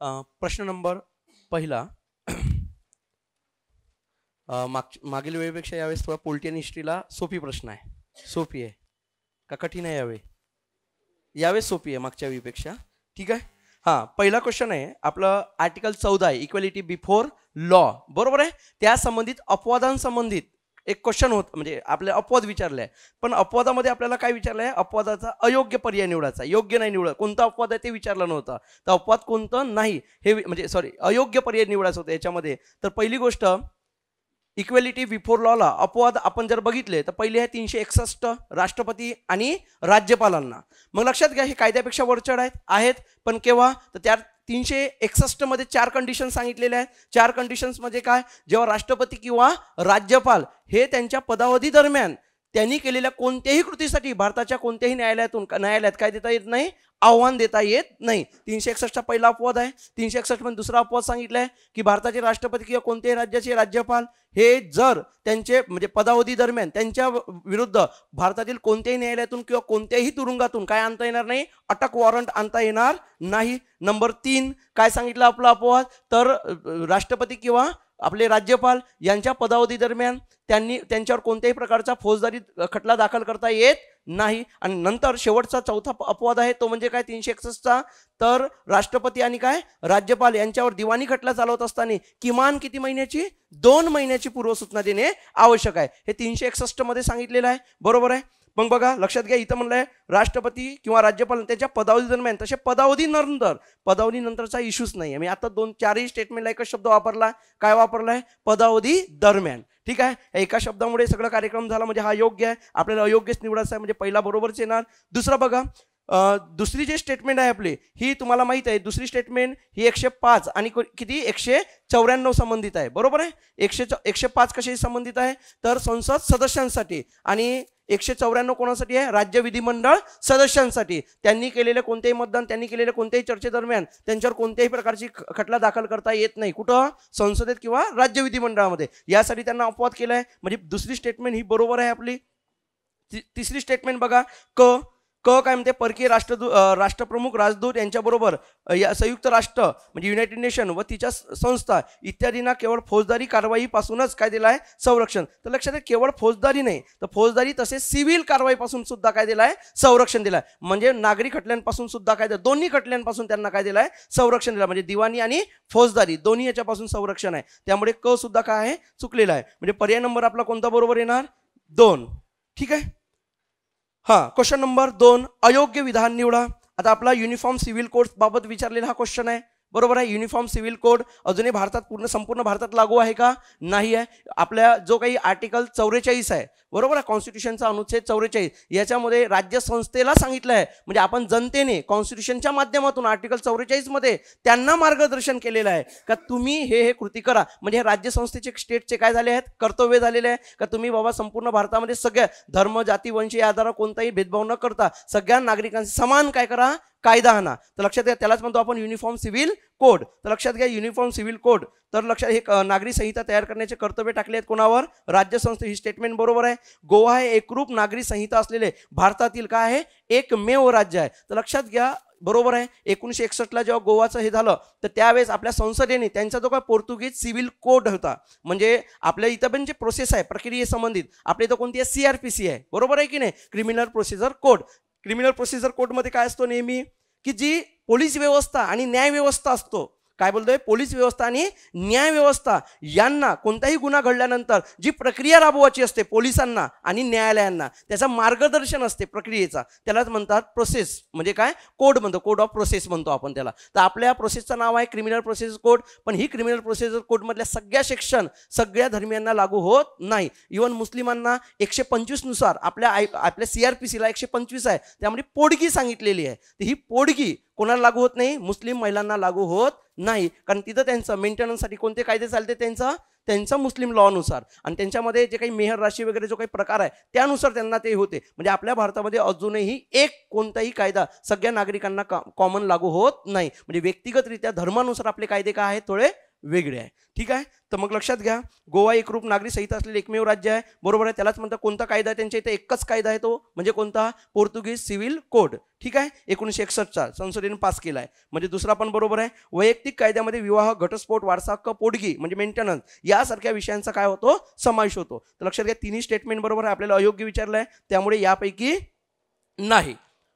प्रश्न नंबर पहिला. मागील वेळेपेक्षा यावेळेस थोडा पोलिटी आणि हिस्ट्रीला सोपी प्रश्न आहे. सोपी आहे का कठीण आहे यावेळेस सोपी आहे मागच्या वेळेपेक्षा. ठीक आहे. हां, पहिला क्वेश्चन आहे आपलं आर्टिकल 14 आहे, इक्वॅलिटी बिफोर लॉ. बरोबर आहे. त्या संबंधित अपवादांसंबंधित एक क्वेश्चन होत, म्हणजे आपले अपवाद विचारले आहे. पण अपवादामध्ये आपल्याला काय विचारलं आहे? अपवादाचा अयोग्य पर्याय निवडायचा, योग्य नाही निवड. कोणता अपवाद आहे ते विचारलं नव्हतं. तर अपवाद कोणतं नाही हे म्हणजे अयोग्य पर्याय निवडायचं होतं याच्यामध्ये. तर पहिली गोष्ट इक्वॅलिटी बिफोर लॉला अपवाद आपण जर बघितले तर पहिले आहे 361 राष्ट्रपती आणि राज्यपालांना. मग लक्षात घ्या हे कायद्यापेक्षा वरचढ आहेत. पण केव्हा? तर त्या 361 मध्ये 4 कंडिशन सांगितलेल्या आहेत. 4 कंडिशन्स म्हणजे काय? जेव्हा राष्ट्रपती किंवा राज्यपाल हे त्यांच्या पदावधी दरम्यान त्यांनी केलेल्या कोणत्याही कृतीसाठी भारताच्या कोणत्याही न्यायालयात काय देता येत नाही? आव्हान देता येत नाही. 361 पहिला अपवाद आहे. 361 मध्ये दुसरा अपवाद सांगितलाय की भारताचे राष्ट्रपती किंवा कोणत्याही राज्याचे राज्यपाल हे जर त्यांचे म्हणजे पदावधी दरम्यान त्यांच्या विरुद्ध भारतातील कोणत्याही न्यायालयातून किंवा कोणत्याही तुरुंगातून काय आणता येणार नाही? अटक वॉरंट आणता येणार नाही. नंबर 3 काय सांगितलं आपला अपवाद? तर राष्ट्रपती किंवा आपले राज्यपाल यांच्या पदावधी दरम्यान त्यांच्यावर कोणत्याही प्रकारचा फौजदारी खटला दाखल करता येत नाही. आणि नंतर शेवटचा चौथा अपवाद आहे तो म्हणजे काय 361चा? तर राष्ट्रपती आणि काय राज्यपाल यांच्यावर दिवाणी खटला चालवत असताना किमान किती महिन्याची? 2 महिन्याची पूर्वसूचना देणे आवश्यक आहे. हे 361 मध्ये सांगितलेलं आहे. बरोबर आहे. मग बघा लक्षात घ्या इथं म्हणलंय राष्ट्रपती किंवा राज्यपाल त्यांच्या पदावधी दरम्यान, तसे पदावधी नंतरचा इश्यूच नाही. मी आता 2-4 स्टेटमेंटला एकच शब्द वापरला. काय वापरलाय? पदावधी दरम्यान. ठीक आहे. एका शब्दामुळे सगळं कार्यक्रम झाला म्हणजे हा योग्य आहे. आपल्याला अयोग्यच निवडायचं आहे म्हणजे पहिला बरोबरच येणार. दुसरा बघा दुसरी जी स्टेटमेंट आहे आपली ही तुम्हाला माहित आहे. दुसरी स्टेटमेंट ही 105 आणि किती 194 संबंधित आहे. बरोबर आहे. 105 कशाशी संबंधित आहे? तर संसद सदस्यांसाठी आणि 194 कोणासाठी आहे? राज्य विधिमंडळ सदस्यांसाठी. त्यांनी केलेले कोणतेही मतदान, त्यांनी केलेल्या कोणत्याही चर्चेदरम्यान त्यांच्यावर कोणत्याही प्रकारची खटला दाखल करता येत नाही. कुठं? संसदेत किंवा राज्य विधिमंडळामध्ये. यासाठी त्यांना अपवाद केलाय. म्हणजे दुसरी स्टेटमेंट ही बरोबर आहे आपली. तिसरी स्टेटमेंट बघा काय म्हणते? परकीय राष्ट्रप्रमुख राजदूत यांच्याबरोबर संयुक्त राष्ट्र म्हणजे युनायटेड नेशन व तिच्या संस्था इत्यादींना केवळ फौजदारी कारवाईपासूनच काय दिलं आहे? संरक्षण. तर लक्षात घ्या केवळ फौजदारी नाही तर फौजदारी तसेच सिव्हिल कारवाईपासून सुद्धा काय दिलं आहे? संरक्षण दिलं आहे. म्हणजे नागरी खटल्यांपासून सुद्धा काय दिलं? दोन्ही खटल्यांपासून त्यांना काय दिलं आहे? संरक्षण दिलं. म्हणजे दिवाणी आणि फौजदारी दोन्ही याच्यापासून संरक्षण आहे. त्यामुळे सुद्धा काय आहे? चुकलेला आहे. म्हणजे पर्याय नंबर आपला कोणता बरोबर येणार? 2. ठीक आहे. हां, क्वेश्चन नंबर 2 अयोग्य विधान निवडा. आता आपला युनिफॉर्म सिव्हिल कोड बाबत विचारलेला हा क्वेश्चन आहे. बरोबर आहे. युनिफॉर्म सिव्हिल कोड अजूनही भारतात संपूर्ण भारतात लागू आहे का? नाही आहे. आपल्या जो काही आर्टिकल 44 आहे बरोबर आहे, कॉन्स्टिट्यूशनचा अनुच्छेद 44 याच्यामध्ये राज्य संस्थेला सांगितलं आहे म्हणजे आपण जनतेने कॉन्स्टिट्यूशनच्या माध्यमातून आर्टिकल 44 मध्ये त्यांना मार्गदर्शन केलेलं आहे का तुम्ही हे कृती करा. म्हणजे हे राज्य संस्थेचे स्टेटचे काय झाले आहेत? कर्तव्य झालेले आहे का तुम्ही बाबा संपूर्ण भारतामध्ये सगळ्या धर्म जाती वंश या आधारावर कोणताही भेदभाव न करता सगळ्या नागरिकांचे समान काय करा? कायदा आणा. तर लक्षात घ्या त्यालाच म्हणतो आपण युनिफॉर्म सिव्हिल कोड. तर लक्षात घ्या युनिफॉर्म सिव्हिल कोड. तर लक्षात हे नागरी संहिता तयार करण्याचे कर्तव्य टाकले आहेत कोणावर? राज्य संस्थे. ही स्टेटमेंट बरोबर आहे. गोवा हे एकरूप नागरी संहिता असलेले भारतातील काय आहे? एकमेव राज्य आहे. तर लक्षात घ्या बरोबर आहे. 1961 जेव्हा गोवाचं हे झालं तर त्यावेळेस आपल्या संसदेने त्यांचा जो काय पोर्तुगीज सिव्हिल कोड होता म्हणजे आपल्या इथं पण जे प्रोसेस आहे प्रक्रियेसंबंधित आपल्या इथं कोणती आहे? CRPC आहे. बरोबर आहे की नाही? Criminal procedure code. Criminal procedure कोडमध्ये काय असतो नेहमी की जी पोलीस व्यवस्था आणि न्याय व्यवस्था असतो. काय बोलतोय? पोलीस व्यवस्था आणि न्याय व्यवस्था यांना कोणताही गुन्हा घडल्यानंतर जी प्रक्रिया राबवायची असते पोलिसांना आणि न्यायालयांना त्याचं मार्गदर्शन असते प्रक्रियेचा त्यालाच म्हणतात प्रोसेस. म्हणजे काय? कोड म्हणतो. कोड ऑफ प्रोसेस म्हणतो आपण त्याला. तर आपल्या प्रोसेसचं नाव आहे क्रिमिनल प्रोसेस कोड. पण ही क्रिमिनल प्रोसेस कोडमधल्या सगळ्या सेक्शन सगळ्या धर्मियांना लागू होत नाही. इव्हन मुस्लिमांना 125 नुसार आपल्या CRPCला 125 आहे त्यामध्ये पोडगी सांगितलेली आहे. तर ही पोडगी कोणाला लागू होत नाही? मुस्लिम महिलांना लागू होत नाही. कारण तिथं त्यांचं मेंटेनन्ससाठी कोणते कायदे चालते? त्यांचा मुस्लिम लॉनुसार आणि त्यांच्यामध्ये जे काही मेहर राशी वगैरे जो काही प्रकार आहे त्यानुसार त्यांना ते होते. म्हणजे आपल्या भारतामध्ये अजूनही कोणताही कायदा सगळ्या नागरिकांना कॉमन लागू होत नाही. म्हणजे व्यक्तिगतरित्या धर्मानुसार आपले कायदे काय आहेत? थोडे वेगळे आहे. ठीक आहे, तर मग लक्षात घ्या, गोवा एकरूप नागरी संहिता असलेले एकमेव राज्य आहे. बरोबर आहे, त्यालाच म्हणतात कोणता कायदा आहे त्यांच्या इथे एकच कायदा आहे, तो म्हणजे कोणता, पोर्तुगीज सिव्हिल कोड. ठीक आहे, 1961चा संसदेने पास केला आहे. म्हणजे दुसरा पण बरोबर आहे. वैयक्तिक कायद्यामध्ये विवाह, घटस्फोट, वारसा हक्क, पोटगी म्हणजे मेंटेनन्स यासारख्या विषयांचा काय होतो, समावेश होतो. तर लक्षात घ्या, तिन्ही स्टेटमेंट बरोबर आहे. आपल्याला अयोग्य विचारलं आहे, त्यामुळे यापैकी नाही.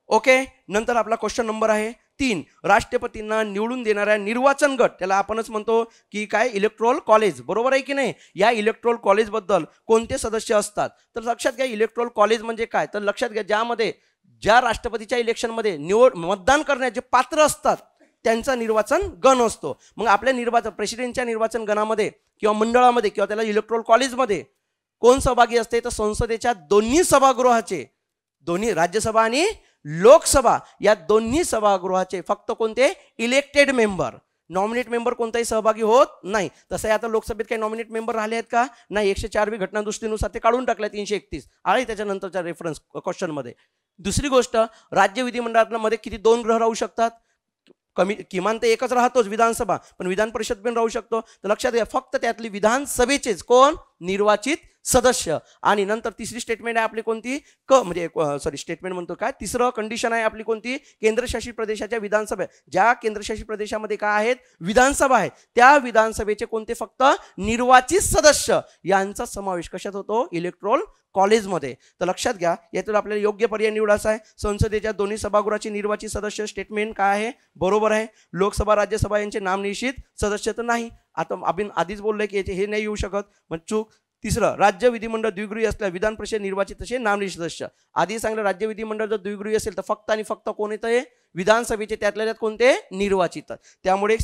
ओके, नंतर आपला क्वेश्चन नंबर आहे 3. राष्ट्रपतींना निवडून देणाऱ्या निर्वाचन गट, त्याला आपणच म्हणतो की काय, इलेक्ट्रोल कॉलेज. बरोबर आहे की नाही. या इलेक्ट्रोल कॉलेज बद्दल कोणते सदस्य असतात, तर लक्षात घ्या इलेक्ट्रोल कॉलेज म्हणजे काय, तर लक्षात घ्या ज्यामध्ये ज्या राष्ट्रपतीच्या इलेक्शनमध्ये मतदान करण्याचे पात्र असतात त्यांचा निर्वाचन गण असतो. मग आपल्या निर्वाचन प्रेसिडेंटच्या निर्वाचन गणामध्ये किंवा मंडळामध्ये किंवा त्याला इलेक्ट्रोल कॉलेजमध्ये कोण सहभागी असते, तर संसदेच्या दोन्ही सभागृहाचे, दोन्ही राज्यसभा आणि लोकसभा या दोन्ही सभागृहाचे फक्त कोणते, इलेक्टेड मेंबर. नॉमिनेट मेंबर कोणताही सहभागी होत नाही. तसं आता लोकसभेत काही नॉमिनेट मेंबर राहिले आहेत का, नाही. 104वी घटनादुरुस्तीनुसार ते काढून टाकले 331 आहे त्याच्यानंतरच्या रेफरन्स क्वेश्चनमध्ये. दुसरी गोष्ट, राज्य विधिमंडळामध्ये किती 2 ग्रह राहू शकतात, किमान ते एकच राहतोच विधानसभा, पण विधान परिषद पण राहू शकतो. तर लक्षात घ्या फक्त त्यातली विधानसभेचेच कोण, निर्वाचित सदस्य. आणि नंतर तिसरी स्टेटमेंट आहे आपली कोणती, स्टेटमेंट म्हणतो काय, तिसरं कंडिशन आहे आपली कोणती, केंद्रशासित प्रदेशाच्या विधानसभा, ज्या केंद्रशासित प्रदेशामध्ये काय आहेत, विधानसभा आहे, त्या विधानसभेचे कोणते फक्त निर्वाचित सदस्य यांचा समावेश कशात होतो, इलेक्ट्रोल कॉलेजमध्ये. तर लक्षात घ्या यातून आपल्याला योग्य पर्याय निवडायचा आहे. संसदेच्या दोन्ही सभागृहाचे निर्वाचित सदस्य स्टेटमेंट काय आहे, बरोबर आहे. लोकसभा राज्यसभा यांचे नामनिश्चित सदस्य तर नाही, आता आपण आधीच बोललोय की हे नाही येऊ शकत, मग चूक. तिसरं, राज्य विधिमंडळ द्विगृही असल्या विधान परिषद निर्वाचित असे नामनिश्चित सदस्य. आधी सांगलं राज्य विधिमंडळ जर द्विगृही असेल तर फक्त आणि फक्त कोण येतं, विधानसभेचे, त्यातल्या त्यात कोणते, निर्वाचित. त्यामुळे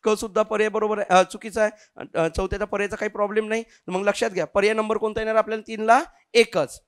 क सुद्धा पर्याय बरोबर आहे, चुकीचा आहे. चौथ्याचा पर्यायचा काही प्रॉब्लेम नाही. मग लक्षात घ्या पर्याय नंबर कोणता येणार आपल्याला, 3ला 1च.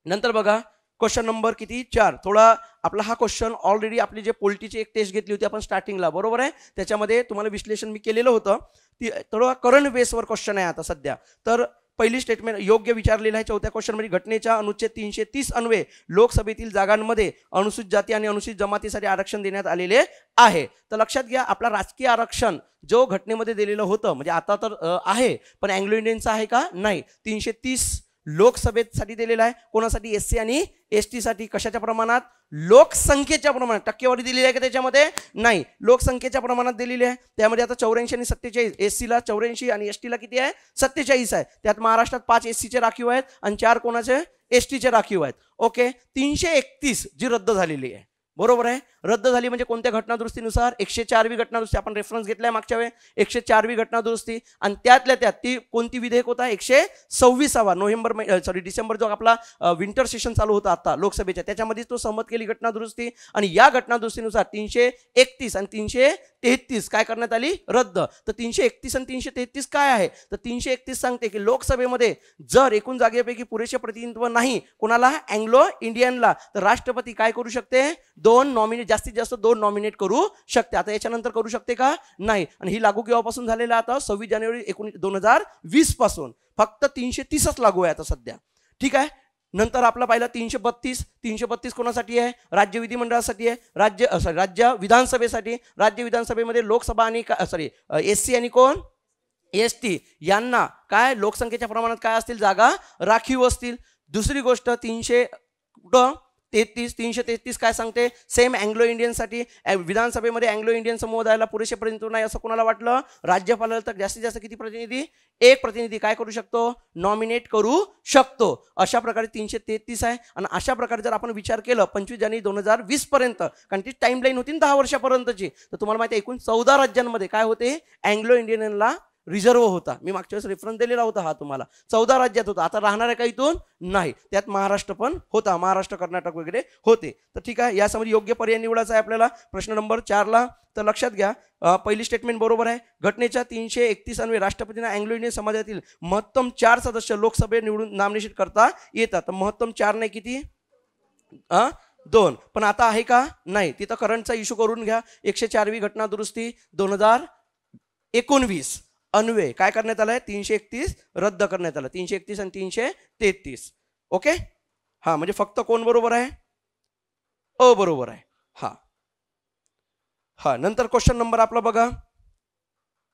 नंतर बघा क्वेश्चन नंबर किती, 4. थोडा आपला हा क्वेश्चन ऑलरेडी आपली जे पोलिटीची एक टेस्ट घेतली होती आपण स्टार्टिंगला, बरोबर आहे, त्याच्यामध्ये तुम्हाला विश्लेषण मी केलेलं होतं. ती थोडा करंट बेसवर क्वेश्चन आहे आता सध्या. तर पहिली स्टेटमेंट योग्य विचारलेलं आहे. चौथ्या क्वेश्चन मध्ये घटनेच्या अनुच्छेद 330 अन्वये लोकसभेतील जागांमध्ये अनुसूचित जाती आणि अनुसूचित जमातीसाठी आरक्षण देण्यात आलेले आहे. तर लक्षात घ्या आपला राजकीय आरक्षण जो घटनेमध्ये दिलेलं होतं, म्हणजे आता तर आहे पण अँग्लो इंडियनचं आहे का, नाही. 330 लोकसभेसाठी दिलेला आहे. कोणासाठी, SC आणि ST साठी. कशाच्या प्रमाणात, लोकसंख्येच्या प्रमाणात. टक्केवारी दिलेली आहे का त्याच्यामध्ये, नाही. लोकसंख्येच्या प्रमाणात दिलेली आहे. त्यामध्ये आता 84 आणि 47, SC ला 84 आणि ST ला किती आहे, 47 आहे. त्यात महाराष्ट्रात 5 SC चे राखीव आहेत आणि 4 कोणाचे, ST चे राखीव आहेत. ओके, 331 जी रद्द झालेली आहे, बरोबर आहे. रद्द झाली म्हणजे कोणत्या घटनादुरुस्तीनुसार, 104वी घटनादुरुस्ती. आपण रेफरन्स घेतलाय मागच्या वेळी, 104वी घटनादुरुस्ती. आणि त्यातल्या त्यात ती कोणती विधेयक होता, 126वा डिसेंबर जो आपला विंटर सेशन चालू होता आता लोकसभेच्या, त्याच्यामध्ये तो सहमत केली घटनादुरुस्ती. आणि या घटनादुरुस्तीनुसार 331 आणि 333 काय करण्यात आली, रद्द. तर 331 आणि 333 काय आहे, तर 331 सांगते की लोकसभेमध्ये जर एकूण जागेपैकी पुरेसे प्रतिनिधित्व नाही कोणाला, अँग्लो इंडियनला, तर राष्ट्रपती काय करू शकते, 2 नॉमिनेट, जास्तीत जास्त 2 नॉमिनेट करू शकते. आता याच्यानंतर करू शकते का, नाही. आणि ही लागू केव्हापासून झालेलं, आता 26 जानेवारी 2020 पासून. फक्त 330च लागू आहे आता सध्या. ठीक आहे. नंतर आपला पाहिला 332 कोणासाठी आहे, राज्य विधिमंडळासाठी आहे, राज्य विधानसभेसाठी. राज्य विधानसभेमध्ये लोकसभा आणि SC आणि कोण, ST यांना काय लोकसंख्येच्या प्रमाणात काय असतील, जागा राखीव असतील. दुसरी गोष्ट 333 काय सांगते, सेम अँग्लो इंडियनसाठी. विधानसभेमध्ये अँग्लो इंडियन समुदायाला पुरेसे प्रतिनिधित्व नाही असं कोणाला वाटलं, राज्यपालाला तर जास्तीत जास्त किती प्रतिनिधी, 1 प्रतिनिधी काय करू शकतो, नॉमिनेट करू शकतो. अशा प्रकारे 333 आहे. आणि अशा प्रकारे जर आपण विचार केलं 25 जानेवारी 2020 पर्यंत, कारण ती टाइमलाईन होती 10 वर्षापर्यंतची, तर तुम्हाला माहिती आहे एकूण 14 राज्यांमध्ये काय होते, अँग्लो इंडियनला रिझर्व होता. मी मागच्या वेळेस रेफरन्स दिलेला होता हा तुम्हाला. 14 राज्यात होता. आता राहणार आहे का इथून, नाही. त्यात महाराष्ट्र पण होता, महाराष्ट्र कर्नाटक वगैरे होते. तर ठीक आहे, यासमोर योग्य पर्याय निवडायचा आहे आपल्याला प्रश्न नंबर 4ला. तर लक्षात घ्या पहिली स्टेटमेंट बरोबर आहे. घटनेच्या 331 अन्वये राष्ट्रपतींना अँग्लो इंडियन समाजातील महत्तम 4 सदस्य लोकसभेत निवडून नामनिश्चित करता येतात. तर महत्तम 4 नाही, किती, 2. पण आता आहे का, नाही. तिथं करंटचा इश्यू करून घ्या. 104वी घटनादुरुस्ती 2019 अन्वये काय करण्यात आलंय, 331 रद्द करण्यात आलं. 331 आणि 333. ओके. हा, म्हणजे फक्त कोण बरोबर आहे, बरोबर आहे. हा. नंतर क्वेश्चन नंबर आपला बघा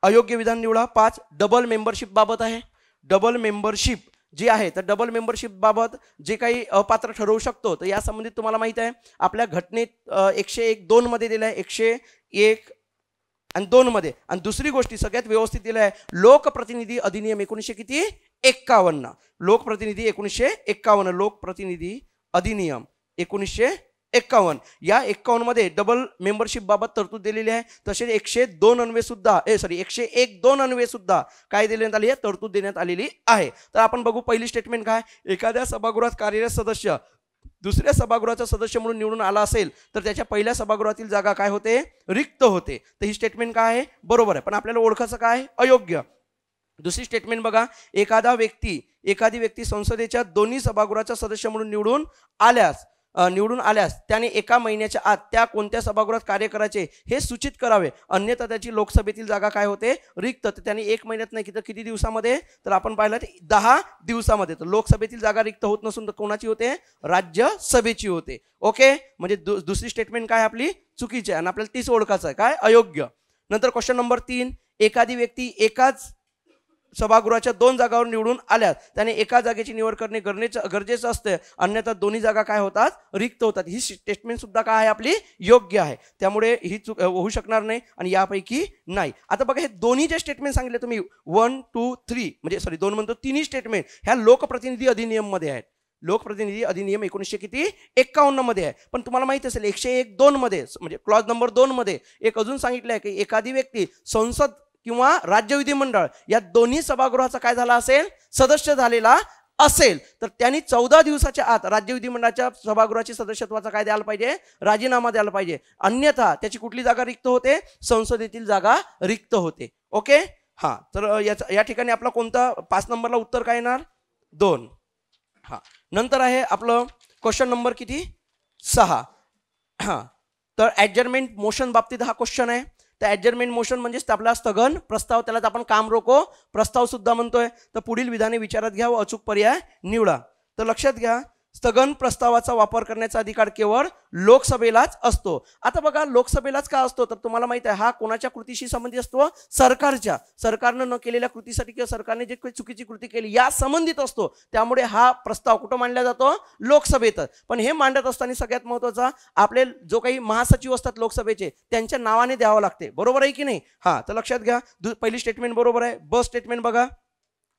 अयोग्य विधान निवडा. 5 डबल मेंबरशिप बाबत आहे. डबल मेंबरशिप जी आहे तर डबल मेंबरशिप बाबत जे काही अपात्र ठरवू शकतो तर या संबंधित तुम्हाला माहित आहे आपल्या घटनेत 101(2) मध्ये दिलं आहे. 101 आणि 2 मध्ये. आणि दुसरी गोष्टी सगळ्यात व्यवस्थित दिलं आहे लोकप्रतिनिधी अधिनियम 1951. लोकप्रतिनिधी 1951. लोकप्रतिनिधी अधिनियम 1951. या 51 मध्ये डबल मेंबरशिप बाबत तरतूद दिलेली आहे. तसेच 102 अन्वये सुद्धा 101(2) अन्वये सुद्धा काय देण्यात आली आहे तरतूद देण्यात आलेली आहे. तर आपण बघू पहिली स्टेटमेंट काय. एखाद्या सभागृहात कार्यरत सदस्य दुसऱ्या सभागृहाचा सदस्य म्हणून निवडून आला असेल तर त्याच्या पहिल्या सभागृहातील जागा काय होते रिक्त होते. तर ही स्टेटमेंट काय आहे बरोबर आहे. पण आपल्याला ओळखायचं काय अयोग्य. दुसरी स्टेटमेंट बघा. एखादी व्यक्ती संसदेच्या दोन्ही सभागृहाचा सदस्य म्हणून निवडून आल्यास त्याने 1 महिन्याच्या आत त्या कोणत्या सभागृहात कार्य करायचे हे सूचित करावे, अन्यथा त्याची लोकसभेतील जागा काय होते रिक्त. तर त्याने 1 महिन्यात नाही तर किती दिवसामध्ये तर आपण पाहिलं 10 दिवसामध्ये. तर लोकसभेतील जागा रिक्त होत नसून तर कोणाची होते राज्यसभेची होते. ओके म्हणजे दुसरी स्टेटमेंट काय आपली चुकीची आहे आणि आपल्याला तीच ओळखायचं आहे काय अयोग्य. नंतर क्वेश्चन नंबर 3. एखादी व्यक्ती एकाच सभागृहाच्या 2 जागावर निवडून आल्यास त्याने एका जागेची निवड करणे गरजेचं असते, अन्यथा दोन्ही जागा काय होतात रिक्त होतात. ही स्टेटमेंट सुद्धा काय आहे आपली योग्य आहे. त्यामुळे ही चूक होऊ शकणार नाही आणि यापैकी नाही. आता बघा हे दोन्ही जे स्टेटमेंट सांगितले तुम्ही 1, 2, 3 म्हणजे 2 म्हणतो तिन्ही स्टेटमेंट ह्या लोकप्रतिनिधी अधिनियम मध्ये आहेत. लोकप्रतिनिधी अधिनियम 1951 मध्ये आहे. पण तुम्हाला माहिती असेल 101(2) मध्ये म्हणजे क्लॉज नंबर 2 मध्ये एक अजून सांगितलं आहे की एखादी व्यक्ती संसद किंवा राज्य विधिमंडळ या दोन्ही सभागृहाचा काय झाला असेल सदस्य झालेला असेल तर त्यांनी 14 दिवसाच्या आत राज्य विधिमंडळाच्या सभागृहाची सदस्यत्वाचा काय द्यायला पाहिजे राजीनामा द्यायला पाहिजे, अन्यथा त्याची कुठली जागा रिक्त होते संसदेतील जागा रिक्त होते. ओके हा तर या ठिकाणी आपला कोणता 5 नंबरला उत्तर काय येणार 2. हा नंतर आहे आपलं क्वेश्चन नंबर किती 6. हा तर ॲडजर्नमेंट मोशन बाबतीत हा क्वेश्चन आहे. तर ॲडजर्नमेंट मोशन म्हणजे आपला स्थगन प्रस्ताव त्यालाच आपण काम रोको प्रस्ताव सुद्धा म्हणतोय. तर पुढील विधाने विचारात घ्या व अचूक पर्याय निवडा. तर लक्षात घ्या स्थगन प्रस्तावाचा वापर करण्याचा अधिकार केवळ लोकसभेलाच असतो. आता बघा लोकसभेलाच का असतो तर तुम्हाला माहिती आहे हा कोणाच्या कृतीशी संबंधित असतो सरकारनं न केलेल्या कृतीसाठी किंवा सरकारने जे चुकीची कृती केली या संबंधित असतो. त्यामुळे हा प्रस्ताव कुठं मांडला जातो लोकसभेत. पण हे मांडत असताना सगळ्यात महत्त्वाचा आपले जो काही महासचिव असतात लोकसभेचे त्यांच्या नावाने द्यावं लागते. बरोबर आहे की नाही. हा तर लक्षात घ्या पहिली स्टेटमेंट बरोबर आहे. ब स्टेटमेंट बघा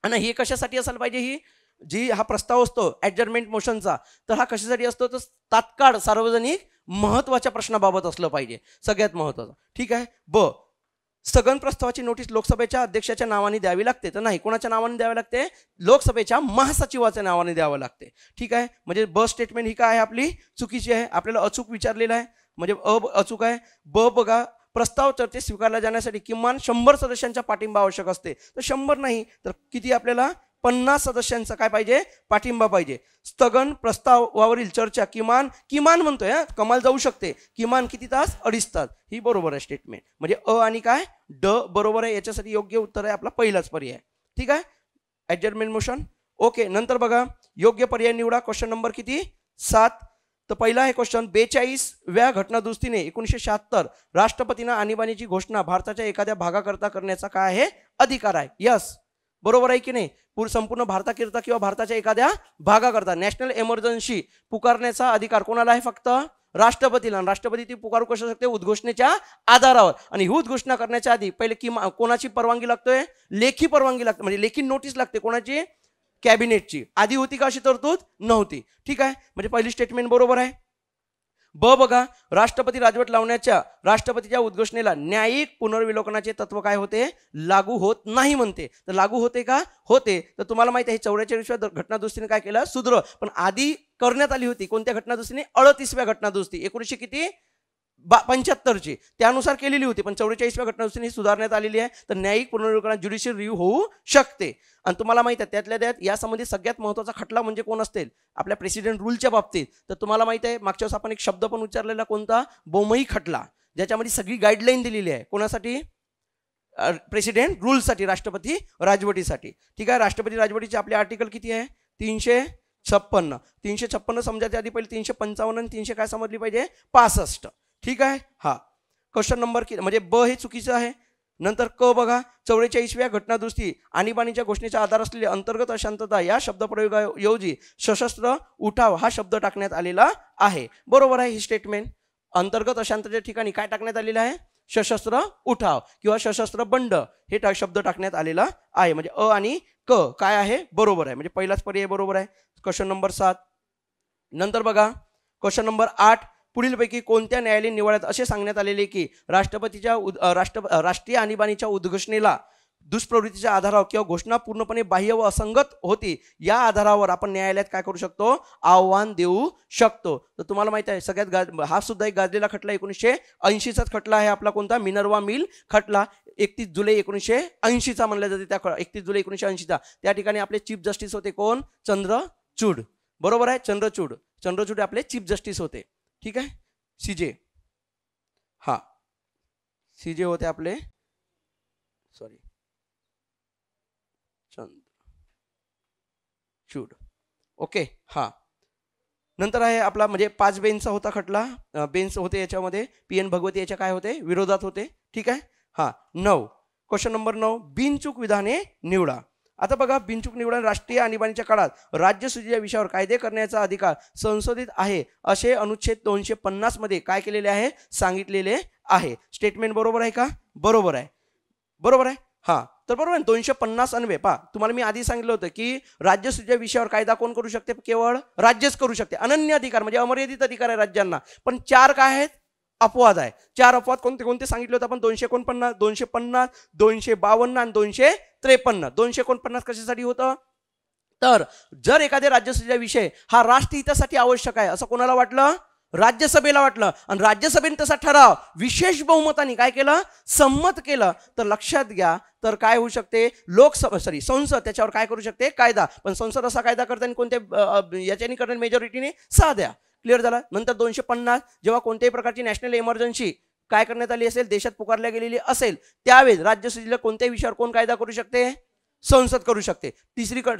आणि हे कशासाठी असायला पाहिजे ही जी हा प्रस्ताव असतो ॲडजर्नमेंट मोशनचा तर हा कशासाठी असतो तर तात्काळ सार्वजनिक महत्त्वाच्या प्रश्नाबाबत असलं पाहिजे सगळ्यात महत्त्वाचं. ठीक आहे. ब स्थगन प्रस्तावाची नोटीस लोकसभेच्या अध्यक्षाच्या नावाने द्यावी लागते. तर नाही कोणाच्या नावाने द्यावी लागते लोकसभेच्या महासचिवाच्या नावाने द्यावं लागते. ठीक आहे म्हणजे ब स्टेटमेंट ही काय आहे आपली चुकीची आहे. आपल्याला अचूक विचारलेलं आहे म्हणजे अचूक आहे. ब बघा प्रस्ताव चर्चेत स्वीकारला जाण्यासाठी किमान 100 सदस्यांचा पाठिंबा आवश्यक असते. तर 100 नाही तर किती आपल्याला 50 सदस्यांचा काय पाहिजे पाठिंबा पाहिजे. स्थगन प्रस्तावावरील चर्चा किमान म्हणतोय कमाल जाऊ शकते किमान किती तास 2.5 तास. ही बरोबर आहे स्टेटमेंट म्हणजे अ आणि काय ड बरोबर आहे. याच्यासाठी योग्य उत्तर आहे आपला पहिलाच पर्याय. ठीक आहे ॲडजर्नमेंट मोशन. ओके नंतर बघा योग्य पर्याय निवडा. क्वेश्चन नंबर किती 7. तर पहिला आहे क्वेश्चन 42व्या घटनादुरुस्तीने 1976 राष्ट्रपतींना आणीबाणीची घोषणा भारताच्या एखाद्या भागाकरता करण्याचा काय आहे अधिकार आहे. यस बरोबर आहे की नाही. संपूर्ण भारताकरिता किंवा भारताच्या एखाद्या भागाकरता नॅशनल इमर्जन्सी पुकारण्याचा अधिकार कोणाला आहे फक्त राष्ट्रपतीला. राष्ट्रपती ती पुकारू करू शकते उद्घोषणेच्या आधारावर आणि ही उद्घोषणा करण्याच्या आधी पहिले कोणाची परवानगी लागतोय लेखी परवानगी लागते म्हणजे लेखी नोटीस लागते कोणाची कॅबिनेटची. आधी होती का अशी तरतूद नव्हती. ठीक आहे म्हणजे पहिली स्टेटमेंट बरोबर आहे. ब बघा राष्ट्रपती राजवट लावण्याच्या राष्ट्रपतीच्या उद्घोषणेला न्यायिक पुनर्विलोकनाचे तत्व काय होते लागू होत नाही म्हणते. तर लागू होते का होते. तर तुम्हाला माहिती आहे 44व्या घटनादुरुस्तीने काय केलं सुधर पण आधी करण्यात आली होती कोणत्या घटनादुरुस्तीने 38व्या घटनादुरुस्ती 1975ची त्यानुसार केलेली होती. पण 44व्या घटनादुरुस्तीने सुधारण्यात आलेली आहे. तर न्यायिक पुनर्विलोकनात ज्युडिशियल रिव्ह्यू होऊ शकते. आणि तुम्हाला माहिती आहे त्यातल्या त्यात यासंबंधी सगळ्यात महत्त्वाचा खटला म्हणजे कोण असतील आपल्या प्रेसिडेंट रूलच्या बाबतीत. तर तुम्हाला माहिती आहे मागच्या वेळेस आपण एक शब्द पण उच्चारलेला कोणता बोमई खटला ज्याच्यामध्ये सगळी गाईडलाईन दिलेली आहे कोणासाठी प्रेसिडेंट रूलसाठी राष्ट्रपती राजवटीसाठी. ठीक आहे राष्ट्रपती राजवटीचे आपले आर्टिकल किती आहे 356 समजायच्या आधी पहिले 355 आणि 300 काय समजली पाहिजे 65. ठीक आहे. हा क्वेश्चन नंबर म्हणजे ब हे चुकीचं आहे. नंतर क बघा 44व्या घटनादुरुस्ती आणीबाणीच्या घोषणेचा आधार असलेली अंतर्गत अशांतता या शब्दप्रयोगाऐवजी सशस्त्र उठाव हा शब्द टाकण्यात आलेला आहे. बरोबर आहे ही स्टेटमेंट. अंतर्गत अशांततेच्या ठिकाणी काय टाकण्यात आलेलं आहे? सशस्त्र उठाव किंवा सशस्त्र बंड हे शब्द टाकण्यात आलेला आहे. म्हणजे अ आणि क काय आहे? बरोबर आहे. म्हणजे पहिलाच पर्याय बरोबर आहे. Question number 7. नंतर बघा क्वेश्चन नंबर 8. पुढीलपैकी कोणत्या न्यायालयीन निवाड्यात असे सांगण्यात आलेले की राष्ट्रपतीच्या राष्ट्रीय आणीबाणीच्या उद्घोषणेला दुष्प्रवृत्तीच्या आधारावर किंवा घोषणा पूर्णपणे बाह्य व असंगत होती या आधारावर आपण न्यायालयात काय करू शकतो? आव्हान देऊ शकतो. तर तुम्हाला माहिती आहे सगळ्यात हा सुद्धा एक गाजलेला खटला 1980चाच खटला आहे आपला. कोणता? मिनर्वा मिल खटला. 31 जुलै 1980चा म्हणल्या जाते. त्या 31 जुलै 1980चा त्या ठिकाणी आपले चीफ जस्टिस होते कोण? चंद्रचूड. बरोबर आहे. चंद्रचूड आपले चीफ जस्टिस होते. ठीक आहे. सीजे हा सीजे होते आपले सॉरी चंद्रचूड. ओके. हा नंतर आहे आपला म्हणजे 5 बेंचचा होता खटला. बेंच होते याच्यामध्ये PN भगवती याच्या काय होते? विरोधात होते. ठीक आहे. हा 9. Question number 9. बिनचूक विधाने निवडा. आता बघा बिनचूक निवडा. राष्ट्रीय आणीबाणीच्या काळात राज्यसूचीच्या विषयावर कायदे करण्याचा अधिकार संसदेत आहे असे अनुच्छेद 250 मध्ये काय केलेले आहे? सांगितलेले आहे. स्टेटमेंट बरोबर आहे का? बरोबर आहे. बरोबर आहे. हा तर बरोबर आहे. 250 अन्वये पहा तुम्हाला मी आधी सांगितलं होतं की राज्यसूचीच्या विषयावर कायदा कोण करू शकते? केवळ राज्यच करू शकते. अनन्य अधिकार म्हणजे अमर्यादित अधिकार आहे राज्यांना. पण 4 काय आहेत? अपवाद आहे. 4 अपवाद कोणते कोणते सांगितले होते आपण? 249, 250, 252 आणि 253. 249 कशासाठी होतं? तर जर एखाद्या राज्यसभेचा विषय हा राष्ट्रहितासाठी आवश्यक आहे असं कोणाला वाटलं? राज्यसभेला वाटलं आणि राज्यसभेने तसा ठराव विशेष बहुमताने काय केलं? संमत केलं. तर लक्षात घ्या तर काय होऊ शकते? संसद त्याच्यावर काय करू शकते? कायदा. पण संसद असा कायदा करताना कोणत्या याच्याने करणार? मेजॉरिटीने. साध्या. क्लिअर झाला. नंतर 250 जेव्हा कोणत्याही प्रकारची नॅशनल इमर्जन्सी काय करण्यात आली असेल देशात पुकारल्या गेलेली असेल त्यावेळेस राज्यसभेला कोणत्याही विषयावर कोण कायदा करू शकते? संसद करू शकते.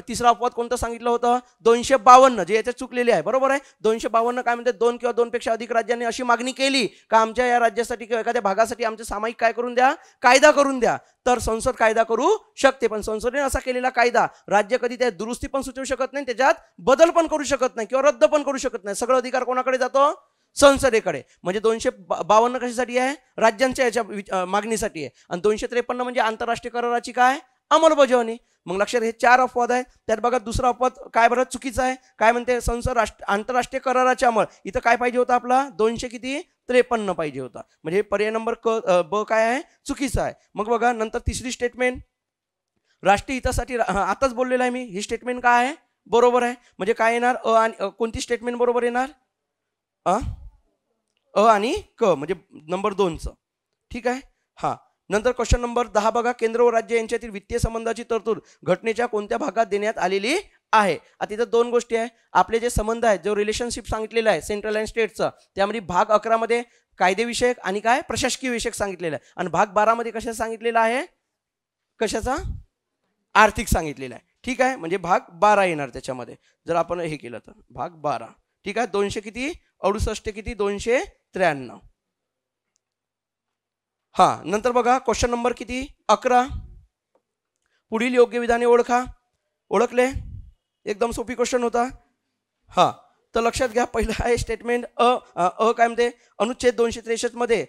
तिसरा अपवाद कोणतं सांगितलं होतं? 252 जे याच्यात चुकलेले आहे. बरोबर आहे. 252 काय म्हणते? 2 किंवा 2 पेक्षा अधिक राज्यांनी अशी मागणी केली का आमच्या या राज्यासाठी किंवा एखाद्या भागासाठी आमच्या सामायिक काय करून द्या? कायदा करून द्या. तर संसद कायदा करू शकते. पण संसदेने असा केलेला कायदा राज्य कधी त्या दुरुस्ती पण सुचवू शकत नाही, त्याच्यात बदल पण करू शकत नाही किंवा रद्द पण करू शकत नाही. सगळं अधिकार कोणाकडे जातो? संसदेकडे. म्हणजे 252 कशासाठी आहे? राज्यांच्या याच्या मागणीसाठी आहे. आणि 253 म्हणजे आंतरराष्ट्रीय कराराची काय? अंमलबजावणी. मग लक्षात हे 4 अपवाद आहे. त्यात बघा दुसरा अपवाद काय बरं चुकीचा आहे? काय म्हणते? संसद आंतरराष्ट्रीय कराराच्या अंमल. इथं काय पाहिजे होता आपला? 253 पाहिजे होता. म्हणजे पर्याय नंबर ब काय आहे? चुकीचा आहे. मग बघा नंतर तिसरी स्टेटमेंट राष्ट्रीय हितासाठी आताच बोललेलं आहे मी. ही स्टेटमेंट काय आहे? बरोबर आहे. म्हणजे काय येणार? अ आणि कोणती स्टेटमेंट बरोबर येणार? अ आणि क म्हणजे नंबर 2चं. ठीक आहे. हा नंतर क्वेश्चन नंबर 10 बघा. केंद्र व राज्य यांच्यातील वित्तीय संबंधाची तरतूद घटनेच्या कोणत्या भागात देण्यात आलेली आहे? आता इथं 2 गोष्टी आहे. आपले जे संबंध आहेत जो रिलेशनशिप सांगितलेला आहे सेंट्रल अँड स्टेटचं त्यामध्ये भाग 11 मध्ये कायदेविषयक आणि काय प्रशासकीय विषयक सांगितलेलं आहे. आणि भाग 12 मध्ये कशाचा सांगितलेला आहे? कशाचा? आर्थिक सांगितलेला आहे. ठीक आहे. म्हणजे भाग 12 येणार त्याच्यामध्ये जर आपण हे केलं तर भाग 12. ठीक आहे. 200 किती? 68 किती? 293. हा नंतर बघा क्वेश्चन नंबर किती? 11. पुढील योग्य विधाने ओळखा. ओळखले? एकदम सोपी क्वेश्चन होता. हा तर लक्षात घ्या. पहिलं आहे स्टेटमेंट काय म्हणते? अनुच्छेद 263 मध्ये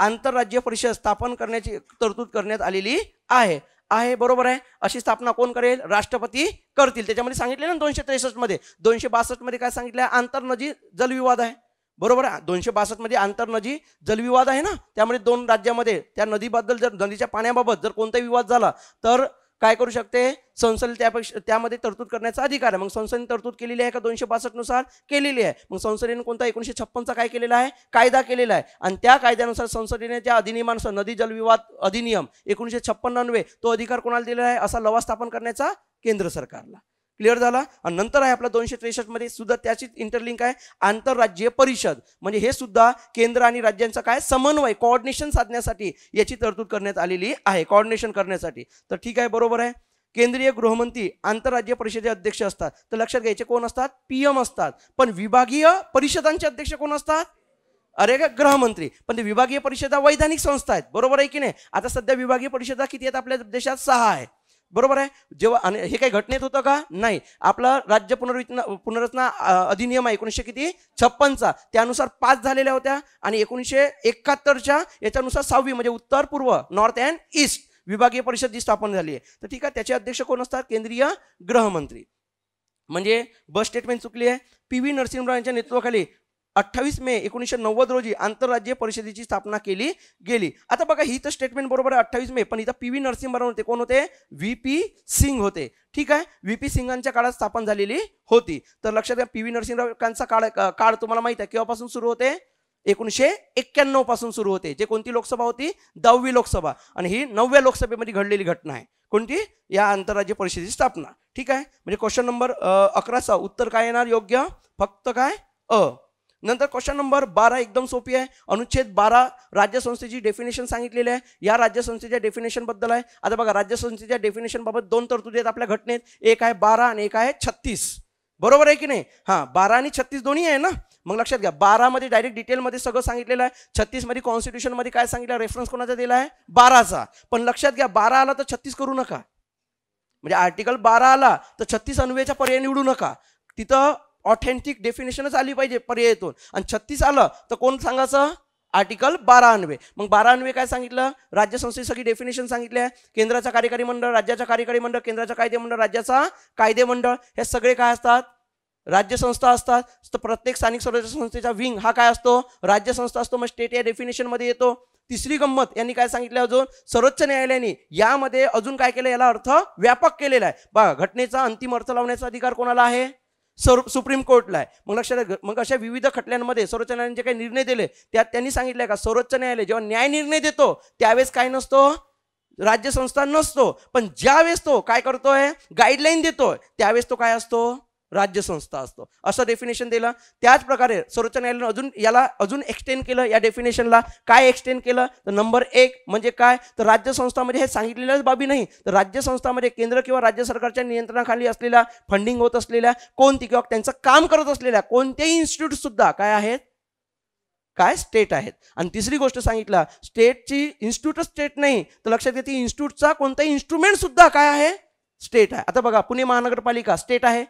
आंतरराज्य परिषद स्थापन करण्याची तरतूद करण्यात आलेली आहे. बरोबर आहे. अशी स्थापना कोण करेल? राष्ट्रपती करतील. त्याच्यामध्ये सांगितले ना 263 मध्ये. 262 मध्ये काय सांगितलं? आंतरनदी जलविवाद आहे. बरोबर आहे. 262 मध्ये आंतरनदी जलविवाद आहे ना. त्यामुळे 2 राज्यामध्ये त्या नदीबद्दल जर नदीच्या पाण्याबाबत जर कोणताही विवाद झाला तर काय करू शकते? संसदेला त्यामध्ये तरतूद करण्याचा अधिकार आहे. मग संसदेने तरतूद केलेली आहे का? 262 नुसार केलेली आहे. मग संसदेने कोणता 1956चा काय केलेला आहे? कायदा केलेला आहे. आणि त्या कायद्यानुसार संसदेने त्या अधिनियमानुसार नदी जलविवाद अधिनियम 1956 अन्वये तो अधिकार कोणाला दिलेला आहे? असा लवा स्थापन करण्याचा केंद्र सरकारला. क्लिअर झाला. आणि नंतर आहे आपला 263 मध्ये सुद्धा त्याची इंटरलिंक आहे आंतरराज्यीय परिषद. म्हणजे हे सुद्धा केंद्र आणि राज्यांचा काय समन्वय कोऑर्डिनेशन साधण्यासाठी याची तरतूद करण्यात आलेली आहे. कोऑर्डिनेशन करण्यासाठी. तर ठीक आहे. बरोबर आहे. केंद्रीय गृहमंत्री आंतरराज्य परिषदेचे अध्यक्ष असतात. तर लक्षात घ्यायचे कोण असतात? PM असतात. पण विभागीय परिषदांचे अध्यक्ष कोण असतात? अरे का गृहमंत्री. पण ते विभागीय परिषदा वैधानिक संस्था आहेत, बरोबर आहे की नाही. आता सध्या विभागीय परिषदा किती आहेत आपल्या देशात? 6 आहे, बरोबर आहे. जेव्हा हे काही घटनेत होतं का? नाही. आपला राज्य पुनर्रचना अधिनियम आहे 1956चा, त्यानुसार 5 झालेल्या होत्या आणि 1971च्या याच्यानुसार 6वी म्हणजे उत्तर पूर्व, नॉर्थ अँड ईस्ट विभागीय परिषद जी स्थापन झाली आहे. तर ठीक आहे, त्याचे अध्यक्ष कोण असतात? केंद्रीय गृहमंत्री. म्हणजे बस स्टेटमेंट चुकली आहे. PV नरसिंहराव यांच्या नेतृत्वाखाली 28 मे 1990 रोजी आंतरराज्यीय परिषदेची स्थापना केली गेली. आता बघा, ही तर स्टेटमेंट बरोबर आहे 28 मे, पण इथं PV नरसिंहराव होते. कोण होते? VP सिंग होते. ठीक आहे, VP सिंगांच्या काळात स्थापन झालेली होती. तर लक्षात घ्या, PV नरसिंहरावांचा काळ तुम्हाला माहित आहे केव्हापासून सुरू होते? 1991 पासून सुरू होते. जे कोणती लोकसभा होती? 10वी लोकसभा. आणि ही 9व्या लोकसभेमध्ये घडलेली घटना आहे. कोणती? या आंतरराज्य परिषदेची स्थापना. ठीक आहे, म्हणजे क्वेश्चन नंबर 11चा उत्तर काय येणार योग्य? फक्त काय? अ. नंतर क्वेश्चन नंबर 12 एकदम सोपी आहे. अनुच्छेद 12 राज्यसंस्थेची डेफिनेशन सांगितलेली आहे. या राज्यसंस्थेच्या डेफिनेशन बद्दल आहे. आता बघा, राज्यसंस्थेच्या डेफिनेशन बाबत 2 तरतुदी आहेत आपल्या घटनेत. एक आहे 12 आणि एक आहे 36. बरोबर आहे की नाही? हां, 12 आणि 36 दोन्ही आहे ना. मग लक्षात घ्या, 12 मध्ये डायरेक्ट डिटेलमध्ये सगळं सांगितलेलं आहे. 36 मध्ये कॉन्स्टिट्यूशन मध्ये काय सांगितलं? रेफरन्स कोणाचा दिला आहे? 12चा. पण लक्षात घ्या, 12 आला तर 36 करू नका. म्हणजे आर्टिकल 12 आला तर 36 अन्वयाचा पर्याय निवडू नका. तिथं ऑथेंटिक डेफिनेशनच आली पाहिजे पर्यायातून. आणि 36 आलं तर कोण सांगायचं? आर्टिकल 12 अन्वय. मग 12 अन्वय काय सांगितलं? राज्यसंस्थेची सगळी डेफिनेशन सांगितली आहे. केंद्राचा कार्यकारी मंडळ, राज्याचा कार्यकारी मंडळ, केंद्राचा कायदेमंडळ, राज्याचा कायदेमंडळ, हे सगळे काय असतात? राज्यसंस्था असतात. तर प्रत्येक स्थानिक स्वराज्य संस्थेचा विंग हा काय असतो? राज्यसंस्था असतो. मग स्टेट या डेफिनेशन मध्ये येतो. तिसरी गंमत यांनी काय सांगितलं? अजून सर्वोच्च न्यायालयाने यामध्ये अजून काय केलं? याला अर्थ व्यापक केलेला आहे. बघा, घटनेचा अंतिम अर्थ लावण्याचा अधिकार कोणाला आहे? सुप्रीम कोर्टला आहे. मग लक्षात, मग अशा विविध खटल्यांमध्ये सर्वोच्च न्यायालयाने जे काही निर्णय दिले त्यात त्यांनी सांगितलंय का सर्वोच्च न्यायालय जेव्हा न्याय निर्णय देतो त्यावेळेस काय नसतो? राज्यसंस्था नसतो. पण ज्यावेळेस तो काय करतोय? गाईडलाईन देतोय त्यावेळेस तो काय असतो? राज्यसंस्था असतो. असं डेफिनेशन दिलं. त्याच प्रकारे सर्वोच्च न्यायालयाने याला अजून एक्सटेंड केलं. या डेफिनेशनला काय एक्सटेंड केलं? तर नंबर 1 म्हणजे काय? तर राज्यसंस्थामध्ये हे सांगितलेल्याच बाबी नाही, तर राज्यसंस्थामध्ये केंद्र किंवा राज्य सरकारच्या नियंत्रणाखाली असलेल्या, फंडिंग होत असलेल्या कोणती किंवा त्यांचं काम करत असलेल्या कोणतेही इन्स्टिट्यूट सुद्धा काय आहेत? काय? स्टेट आहेत. आणि तिसरी गोष्ट सांगितलं, स्टेटची इन्स्टिट्यूट स्टेट नाही, तर लक्षात घ्या, ती इन्स्टिट्यूटचा कोणताही इन्स्ट्रुमेंट सुद्धा काय आहे? स्टेट आहे. आता बघा, पुणे महानगरपालिका स्टेट आहे,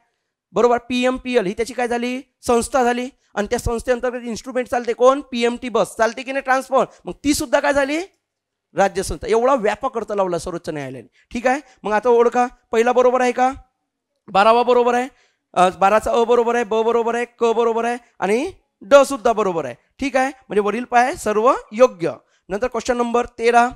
बरोबर. PMPL ही त्याची काय झाली? संस्था झाली. आणि त्या संस्थेअंतर्गत इन्स्ट्रुमेंट चालते कोण? PMT बस चालते की नाही? ट्रान्सपोर्ट. मग ती सुद्धा काय झाली? राज्यसंस्था. एवढा व्यापक अर्थ लावला सर्वोच्च न्यायालयाने. ठीक आहे, मग आता ओळखा. पहिला बरोबर आहे का? 12वा बरोबर आहे. 12चा अ बरोबर आहे, ब बरोबर आहे, क बरोबर आहे आणि ड सुद्धा बरोबर आहे. ठीक आहे, म्हणजे वरील पाय सर्व योग्य. नंतर क्वेश्चन नंबर 13,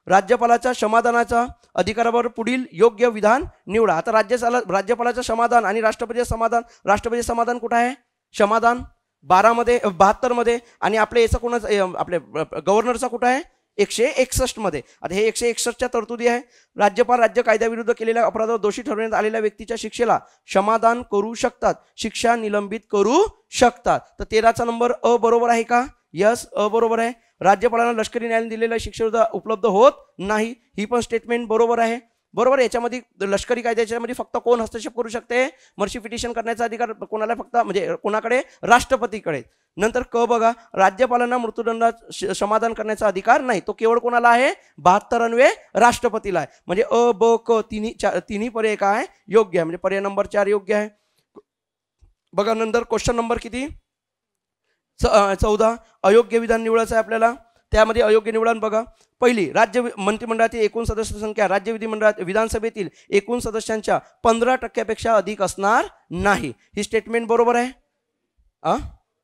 राज्यपालाच्या क्षमादानाच्या अधिकारावर पुढील योग्य विधान निवडा. आता राज्यपालाचं समाधान आणि राष्ट्रपतीचं समाधान. राष्ट्रपतीचं समाधान कुठं आहे? क्षमादान 72 मध्ये. आणि आपल्या याचं कोणाचं? आपल्या गव्हर्नरचा कुठं आहे? 161 मध्ये. आता हे 161च्या तरतुदी आहे. राज्यपाल राज्य कायद्याविरुद्ध केलेल्या अपराधावर दोषी ठरवण्यात आलेल्या व्यक्तीच्या शिक्षेला क्षमादान करू शकतात, शिक्षा निलंबित करू शकतात. तर 13चा नंबर अ बरोबर आहे का? यस, अ बरोबर आहे. राज्यपालांना लष्करी न्यायालयाने दिलेल्या शिक्षेविरुद्ध उपलब्ध होत नाही, ही पण स्टेटमेंट बरोबर आहे. बरोबर. याच्यामध्ये लष्करी कायद्याच्यामध्ये फक्त कोण हस्तक्षेप करू शकते? मर्सी पिटिशन करण्याचा अधिकार कोणाला? फक्त म्हणजे कोणाकडे? राष्ट्रपतीकडे. नंतर क बघा, राज्यपालांना मृत्यूदंडात समाधान करण्याचा अधिकार नाही, तो केवळ कोणाला आहे? 72 अन्वये राष्ट्रपतीला आहे. म्हणजे अ ब क तिन्ही पर्याय काय योग्य आहे, म्हणजे पर्याय नंबर 4 योग्य आहे. बघा नंतर क्वेश्चन नंबर किती? 14. अयोग्य विधान निवडायचं आहे आपल्याला. त्यामध्ये अयोग्य निवडण बघा. पहिली, राज्य मंत्रिमंडळातील एकूण सदस्य संख्या राज्य विधिमंडळात विधानसभेतील एकूण सदस्यांच्या 15% अधिक असणार नाही. ही स्टेटमेंट बरोबर आहे.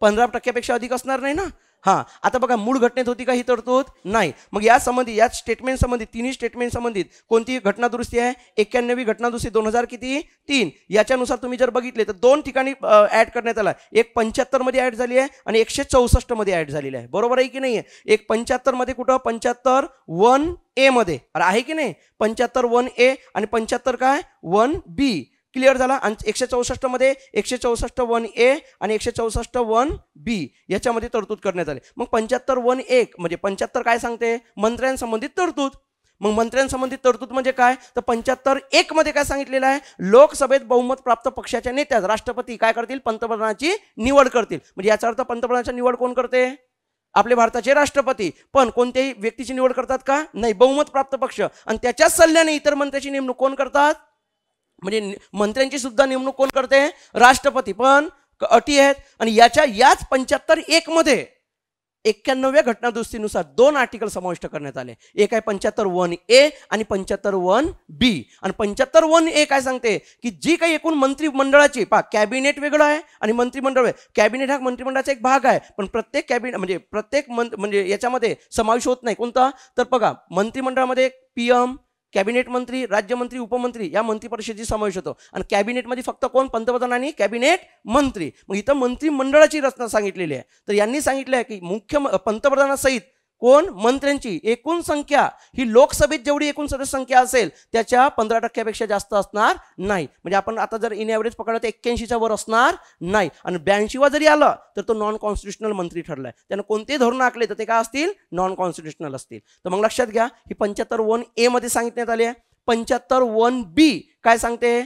15% अधिक असणार नाही ना. हां, आता बघा, मूळ घटनेत होती का ही तरतूद? नाही. मग या संबंधी, या स्टेटमेंट संबंधित, तिन्ही स्टेटमेंट संबंधित कोणती घटना दुरुस्ती आहे? 91वी घटना दुरुस्ती 2003. याच्यानुसार तुम्ही जर बघितले तर 2 ठिकाणी ऍड करण्यात आला. एक 75 मध्ये ऍड झाली आहे आणि 164 मध्ये ऍड झालेली आहे. बरोबर आहे की नाही? एक 75 मध्ये कुठं? 75(1)A मध्ये. अरे आहे की नाही? 75(1)A आणि 75 काय? 1B. क्लिअर झाला. आणि 164 मध्ये 164(1)A आणि 164(1)B याच्यामध्ये तरतूद करण्यात आली. मग 75(1)(1) म्हणजे 75 काय सांगते? मंत्र्यांसंबंधित तरतूद. मग मंत्र्यांसंबंधित तरतूद म्हणजे काय? तर 75(1) मध्ये काय सांगितलेलं आहे? लोकसभेत बहुमत प्राप्त पक्षाच्या नेत्यास राष्ट्रपती काय करतील? पंतप्रधानाची निवड करतील. म्हणजे याचा अर्थ पंतप्रधानाची निवड कोण करते? आपले भारताचे राष्ट्रपती, पण कोणत्याही व्यक्तीची निवड करतात का? नाही, बहुमत प्राप्त पक्ष, आणि त्याच्याच सल्ल्याने इतर मंत्र्याची नेमणूक कोण करतात? म्हणजे मंत्र्यांची सुद्धा नेमणूक कोण करते? राष्ट्रपती. पण अटी आहेत, आणि याच 75(1) मध्ये 91व्या घटनादुरुस्तीनुसार 2 आर्टिकल समाविष्ट करण्यात आले. एक आहे 75(1)A आणि 75(1)B. आणि 75(1)A काय सांगते की जी काही एकूण मंत्रिमंडळाची कॅबिनेट वेगळं आहे आणि मंत्रिमंडळ, कॅबिनेट हा मंत्रिमंडळाचा एक भाग आहे, पण प्रत्येक कॅबिनेट म्हणजे याच्यामध्ये समावेश होत नाही. कोणता? तर बघा, मंत्रिमंडळामध्ये PM, कॅबिनेट मंत्री, राज्यमंत्री, उपमंत्री या मंत्रिपरिषदेची समावेश होतो, आणि कॅबिनेटमध्ये फक्त कोण? पंतप्रधान आणि कॅबिनेट मंत्री. मग इथं मंत्रिमंडळाची रचना सांगितलेली आहे. तर यांनी सांगितलं आहे की पंतप्रधानासहित कोण? मंत्र्यांची एकूण संख्या ही लोकसभेत जेवढी एकूण सदस्य संख्या असेल त्याच्या 15% जास्त असणार नाही. म्हणजे आपण आता जर इन ॲव्हरेज पकडलं तर 81च्या वर असणार नाही. आणि 82 जरी आलं तर तो नॉन कॉन्स्टिट्युशनल मंत्री ठरलाय. त्यानं कोणते धोरण आखले तर ते काय असतील? नॉन कॉन्स्टिट्युशनल असतील. तर मग लक्षात घ्या, ही 75(1)A मध्ये सांगितण्यात आली आहे. 75(1)B काय सांगते?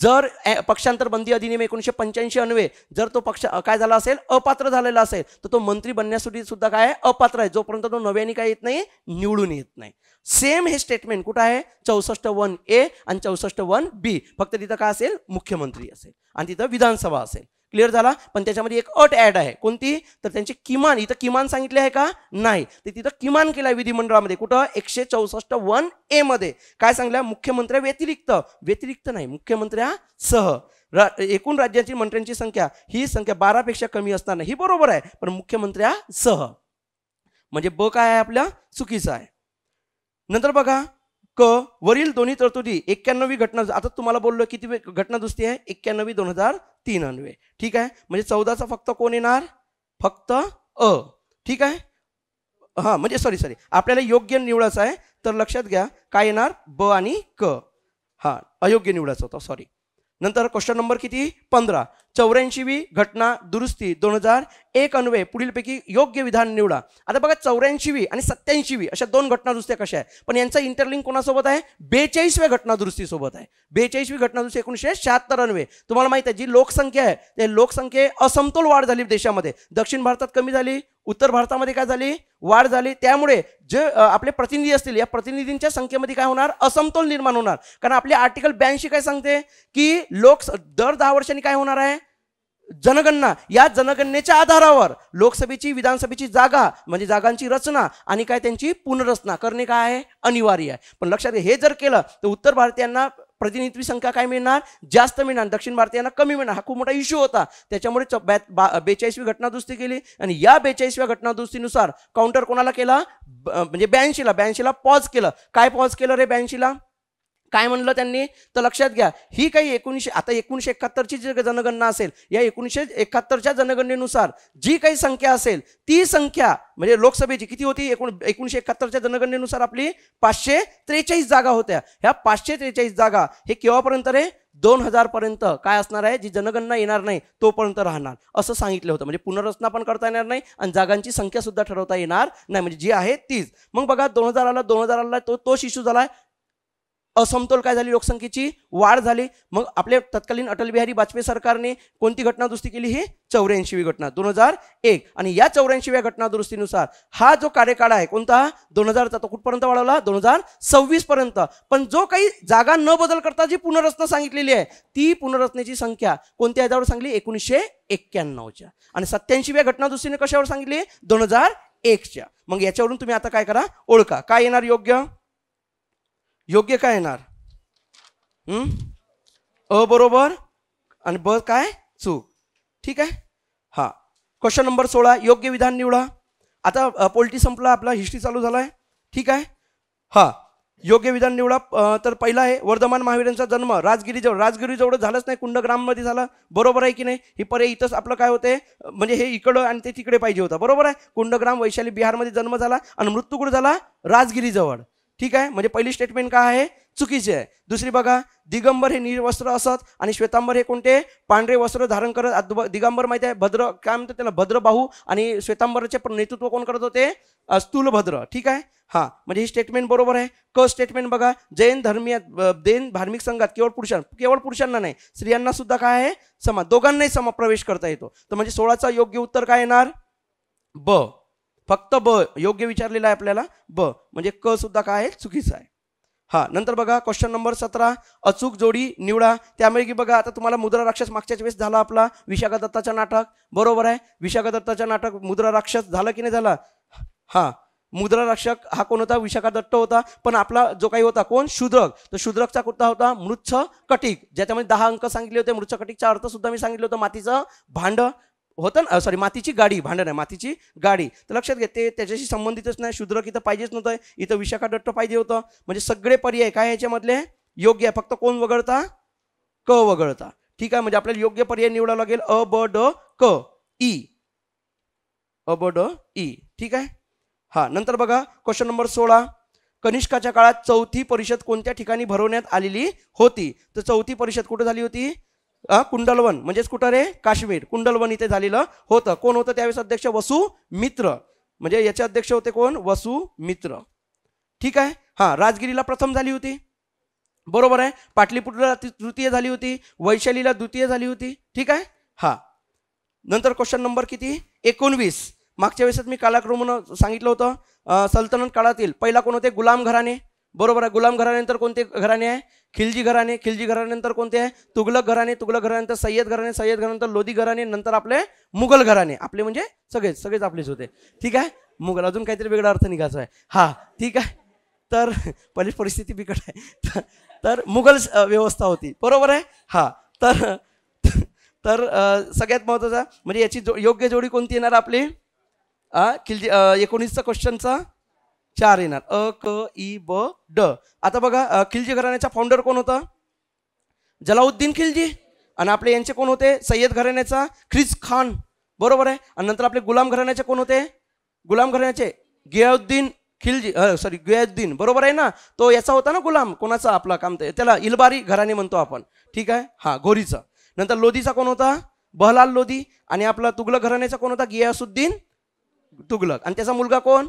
जर पक्षांतर बंदी अधिनियम 1985 अन्वये जर तो पक्ष काय झाला असेल? अपात्र झालेला असेल, तर तो मंत्री बनण्यासाठी सुद्धा काय? अपात्र आहे, जोपर्यंत तो नव्याने काय येत नाही? निवडून येत नाही. सेम हे स्टेटमेंट कुठं आहे? 64(1)A आणि 64(1)B. फक्त तिथं काय असेल? मुख्यमंत्री असेल, आणि तिथं विधानसभा असेल. क्लिअर झाला? पण त्याच्यामध्ये एक अट ऍड आहे. कोणती? तर त्यांची किमान, इथं किमान सांगितले आहे का? नाही, ते तिथं किमान केलं आहे विधिमंडळामध्ये. कुठं? 164(1)A मध्ये काय सांगलं? मुख्यमंत्र्या व्यतिरिक्त नाही, मुख्यमंत्र्यासह एकूण राज्याची मंत्र्यांची संख्या ही संख्या 12 पेक्षा कमी असणार नाही. ही बरोबर आहे, पण मुख्यमंत्र्यासह म्हणजे ब काय आहे आपल्या? चुकीचं आहे. नंतर बघा, वरील दोन्ही तरतुदी 91वी घटना, आता तुम्हाला बोललो किती घटनादुरुस्ती आहे? 91 2003 अन्वये. ठीक आहे, म्हणजे 14चा फक्त कोण येणार? फक्त अ. ठीक आहे, हा म्हणजे सॉरी आपल्याला योग्य निवडायचं आहे, तर लक्षात घ्या काय येणार? ब आणि क. हा, अयोग्य निवडायचं होतं, सॉरी. नंतर क्वेश्चन नंबर किती? 15. 84वी घटना दुरुस्ती 2001 अन्वये पुढीलपैकी योग्य विधान निवडा. आता बघा, 84वी आणि 87वी अशा 2 घटना दुरुस्त्या कशा आहे, पण यांचा इंटरलिंक कोणासोबत आहे? 42व्या घटना दुरुस्ती सोबत आहे. 42वी घटना दुरुस्ती 1976 अन्वये. तुम्हाला माहिती आहे, जी लोकसंख्या आहे त्या लोकसंख्ये असमतोल वाढ झाली देशामध्ये. दक्षिण भारतात कमी झाली, उत्तर भारतामध्ये काय झाली? वाढ झाली. त्यामुळे जे आपले प्रतिनिधी असतील या प्रतिनिधींच्या संख्येमध्ये काय होणार? असमतोल निर्माण होणार. कारण आपले आर्टिकल 82 काय सांगते की दर 10 वर्षांनी काय होणार आहे? जनगणना. या जनगणनेच्या आधारावर लोकसभेची, विधानसभेची जागा म्हणजे जागांची रचना आणि काय त्यांची पुनर्रचना करणे काय आहे? अनिवार्य आहे. पण लक्षात घ्या, हे जर केलं तर उत्तर भारतीयांना प्रतिनिधी संख्या काय मिळणार? जास्त मिळणार, दक्षिण भारतीयांना कमी मिळणार. हा खूप मोठा इश्यू होता. त्याच्यामुळे 42वी घटनादुरुस्ती केली, आणि या 42व्या घटनादुरुस्तीनुसार काउंटर कोणाला केला? म्हणजे 82ला पॉज केलं. काय पॉज केलं रे 82ला? काय म्हणलं त्यांनी? तर लक्षात घ्या, ही काही 1971ची जी जनगणना असेल, या 1971च्या जनगणनेनुसार जी काही संख्या असेल ती संख्या म्हणजे लोकसभेची किती होती? 1971च्या जनगणनेनुसार आपली 543 जागा होत्या. ह्या 543 जागा हे केव्हापर्यंत रे? 2000 पर्यंत काय असणार आहे? जी जनगणना येणार नाही तोपर्यंत राहणार, असं सांगितलं होतं. म्हणजे पुनर्रचना पण करता येणार नाही आणि जागांची संख्या सुद्धा ठरवता येणार नाही, म्हणजे जी आहे तीच. मग बघा, 2000 आला तोच इश्यू झालाय. असमतोल काय झाली? लोकसंख्येची वाढ झाली. मग आपले तत्कालीन अटल बिहारी वाजपेयी सरकारने कोणती घटना दुरुस्ती केली? ही 84वी घटना 2001. आणि या 84व्या घटना दुरुस्तीनुसार हा जो कार्यकाळ आहे कोणता? 2000चा, तो कुठपर्यंत वाढवला? 2026 पर्यंत. पण जो काही जागा न बदल करता जी पुनर्रचना सांगितलेली आहे ती पुनर्रचनेची संख्या कोणत्या ह्याच्यावर सांगली? 1991च्या. आणि 87व्या घटना दुरुस्तीने कशावर सांगितली? 2001च्या. मग याच्यावरून तुम्ही आता काय करा? ओळखा काय येणार योग्य काय येणार? अ बरोबर आणि ब काय? चूक. ठीक आहे. हा, क्वेश्चन नंबर 16. योग्य विधान निवडा. आता पॉलिटी संपला, आपला हिस्ट्री चालू झालाय. ठीक आहे. हा, योग्य विधान निवडा. तर पहिला आहे वर्धमान महावीरांचा जन्म राजगिरीजवळ झालाच नाही, कुंडग्राम मध्ये झाला. बरोबर आहे की नाही? ही पर्याय इथंच आपलं काय होते, म्हणजे हे इकडं आणि ते तिकडे पाहिजे होता. बरोबर आहे. कुंडग्राम वैशाली बिहारमध्ये जन्म झाला आणि मृत्यू कुठे झाला? राजगिरीजवळ. ठीक आहे, म्हणजे पहिली स्टेटमेंट काय आहे? चुकीची आहे. दुसरी बघा, दिगंबर हे निर्वस्त्र असत आणि श्वेतांबर हे कोणते? पांढरे वस्त्र धारण करत. दिगंबर माहिती आहे भद्र, काय म्हणतात त्याला? भद्रबाहू. आणि श्वेतांबरचे नेतृत्व कोण करत होते? स्थूलभद्र. ठीक आहे. हा, म्हणजे ही स्टेटमेंट बरोबर आहे. क स्टेटमेंट बघा, जैन धार्मिक संघात केवळ पुरुषांना नाही, स्त्रियांना सुद्धा काय आहे? दोघांनाही प्रवेश करता येतो. तर म्हणजे 16चा योग्य उत्तर काय येणार? ब. फक्त ब योग्य विचारलेलं आहे आपल्याला, ब म्हणजे क सुद्धा काय आहे, चुकीचं आहे. हा, नंतर बघा क्वेश्चन नंबर 17, अचूक जोडी निवडा. त्यामुळे की बघा आता तुम्हाला मुद्रा राक्षस मागच्याच वेळेस झाला आपला विशाखा दत्ताचं नाटक, बरोबर आहे. विशाखा दत्ताचं नाटक मुद्रा राक्षस झालं की नाही झालं. हा, मुद्रा राक्षक हा कोण होता, विशाखा दत्त होता. पण आपला जो काही होता कोण, शूद्रक, तर शूद्रकचा कुठला होता, मृच्छ कटिक, ज्याच्यामध्ये 10 अंक सांगितले होते. मृच्छ कटिकचा अर्थ सुद्धा मी सांगितलं होतं, मातीचं भांड होतं ना, सॉरी मातीची गाडी, भांडण आहे मातीची गाडी. तर लक्षात घ्या ते त्याच्याशी संबंधितच नाही. शूद्रक इथं पाहिजेच नव्हतं, इथं विशाखा दत्त पाहिजे होतं. म्हणजे सगळे पर्याय काय याच्यामधले योग्य आहे, फक्त कोण वगळता, क वगळता. ठीक आहे, म्हणजे आपल्याला योग्य पर्याय निवडावा लागेल अ ब ड क ई, अ ब ड ई. ठीक आहे. हा, नंतर बघा क्वेश्चन नंबर 16, कनिष्काच्या काळात चौथी परिषद कोणत्या ठिकाणी भरवण्यात आलेली होती. तर चौथी परिषद कुठे झाली होती, कुंडलवन, म्हणजेच कुठं रे, काश्मीर, कुंडलवन इथे झालेलं होतं. कोण होतं त्यावेळेस अध्यक्ष, वसुमित्र, म्हणजे याचे अध्यक्ष होते कोण, वसुमित्र. ठीक आहे. हा, राजगिरीला प्रथम झाली होती, बरोबर आहे. पाटलीपुत्रला तृतीय झाली होती, वैशालीला द्वितीय झाली होती. ठीक आहे. हा, नंतर क्वेश्चन नंबर किती, 19. मागच्या वेळेस मी कालाक्रमानं सांगितलं होतं. सल्तनत काळातील पहिला कोण होते, गुलाम घराणे, बरोबर आहे. गुलाम घराण्यानंतर कोणते घराणे आहे, खिलजी घराणे, खिलजी घराण्यानंतर कोणते आहे, तुगलक घराणे, तुगलक घराण्यानंतर सय्यद घराणे, सय्यद घराण्यानंतर लोधी घराणे, नंतर आपले मुघल घराणे. आपले म्हणजे सगळेच आपलेच होते. ठीक आहे. मुघल अजून काहीतरी वेगळा अर्थ निघायचा आहे. हा, ठीक आहे. तर पहिली परिस्थिती बिकट आहे, तर मुघल व्यवस्था होती, बरोबर आहे. हा, तर सगळ्यात महत्त्वाचा म्हणजे याची योग्य जोडी कोणती येणार आपली, खिलजी. 19चा क्वेश्चनचा 4 येणार, अ क ई ब ड. आता बघा खिलजी घराण्याचा फाउंडर कोण होता, जलाउद्दीन खिलजी. आणि आपले यांचे कोण होते, सय्यद घराण्याचा ख्रिज खान, बरोबर आहे. आणि नंतर आपले गुलाम घराण्याचे कोण होते, गुलाम घराण्याचे गियाउद्दीन खिलजी, सॉरी गियाउद्दीन, बरोबर आहे ना. तो याचा होता ना गुलाम, कोणाचा आपला काम, त्याला इलबारी घराणे म्हणतो आपण. ठीक आहे. हा, घोरीचा. नंतर लोधीचा कोण होता, बहलाल लोधी. आणि आपला तुगलक घराण्याचा कोण होता, गियासुद्दीन तुगलक. आणि त्याचा मुलगा कोण,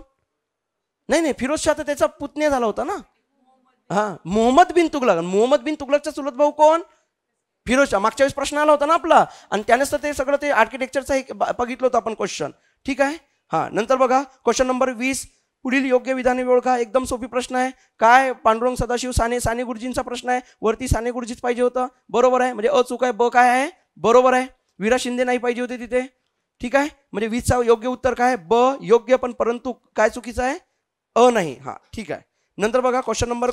नाही फिरोजशाह तर त्याचा पुतण्या झाला होता ना. हा, मोहम्मद बिन तुगलक. मोहम्मद बिन तुगलकचा चुलत भाऊ कोण, फिरोजशाह. मागच्या वेळेस प्रश्न आला होता ना आपला, आणि त्यानेच तर ते सगळं ते आर्किटेक्चरचं बघितलं होतं आपण क्वेश्चन. ठीक आहे. हा, नंतर बघा क्वेश्चन नंबर 20, पुढील योग्य विधाने ओळखा. एकदम सोपी प्रश्न आहे. काय, पांडुरंग सदाशिव साने, साने गुरुजींचा प्रश्न आहे. वरती साने गुरुजीच पाहिजे होतं, बरोबर आहे. म्हणजे अचूक आहे, ब काय आहे, बरोबर आहे. वीरा शिंदे नाही पाहिजे होते तिथे. ठीक आहे. म्हणजे 20चा योग्य उत्तर काय, ब योग्य, पण परंतु काय चुकीचं आहे, अ नाही. हा, ठीक आहे. नंतर बघा क्वेश्चन नंबर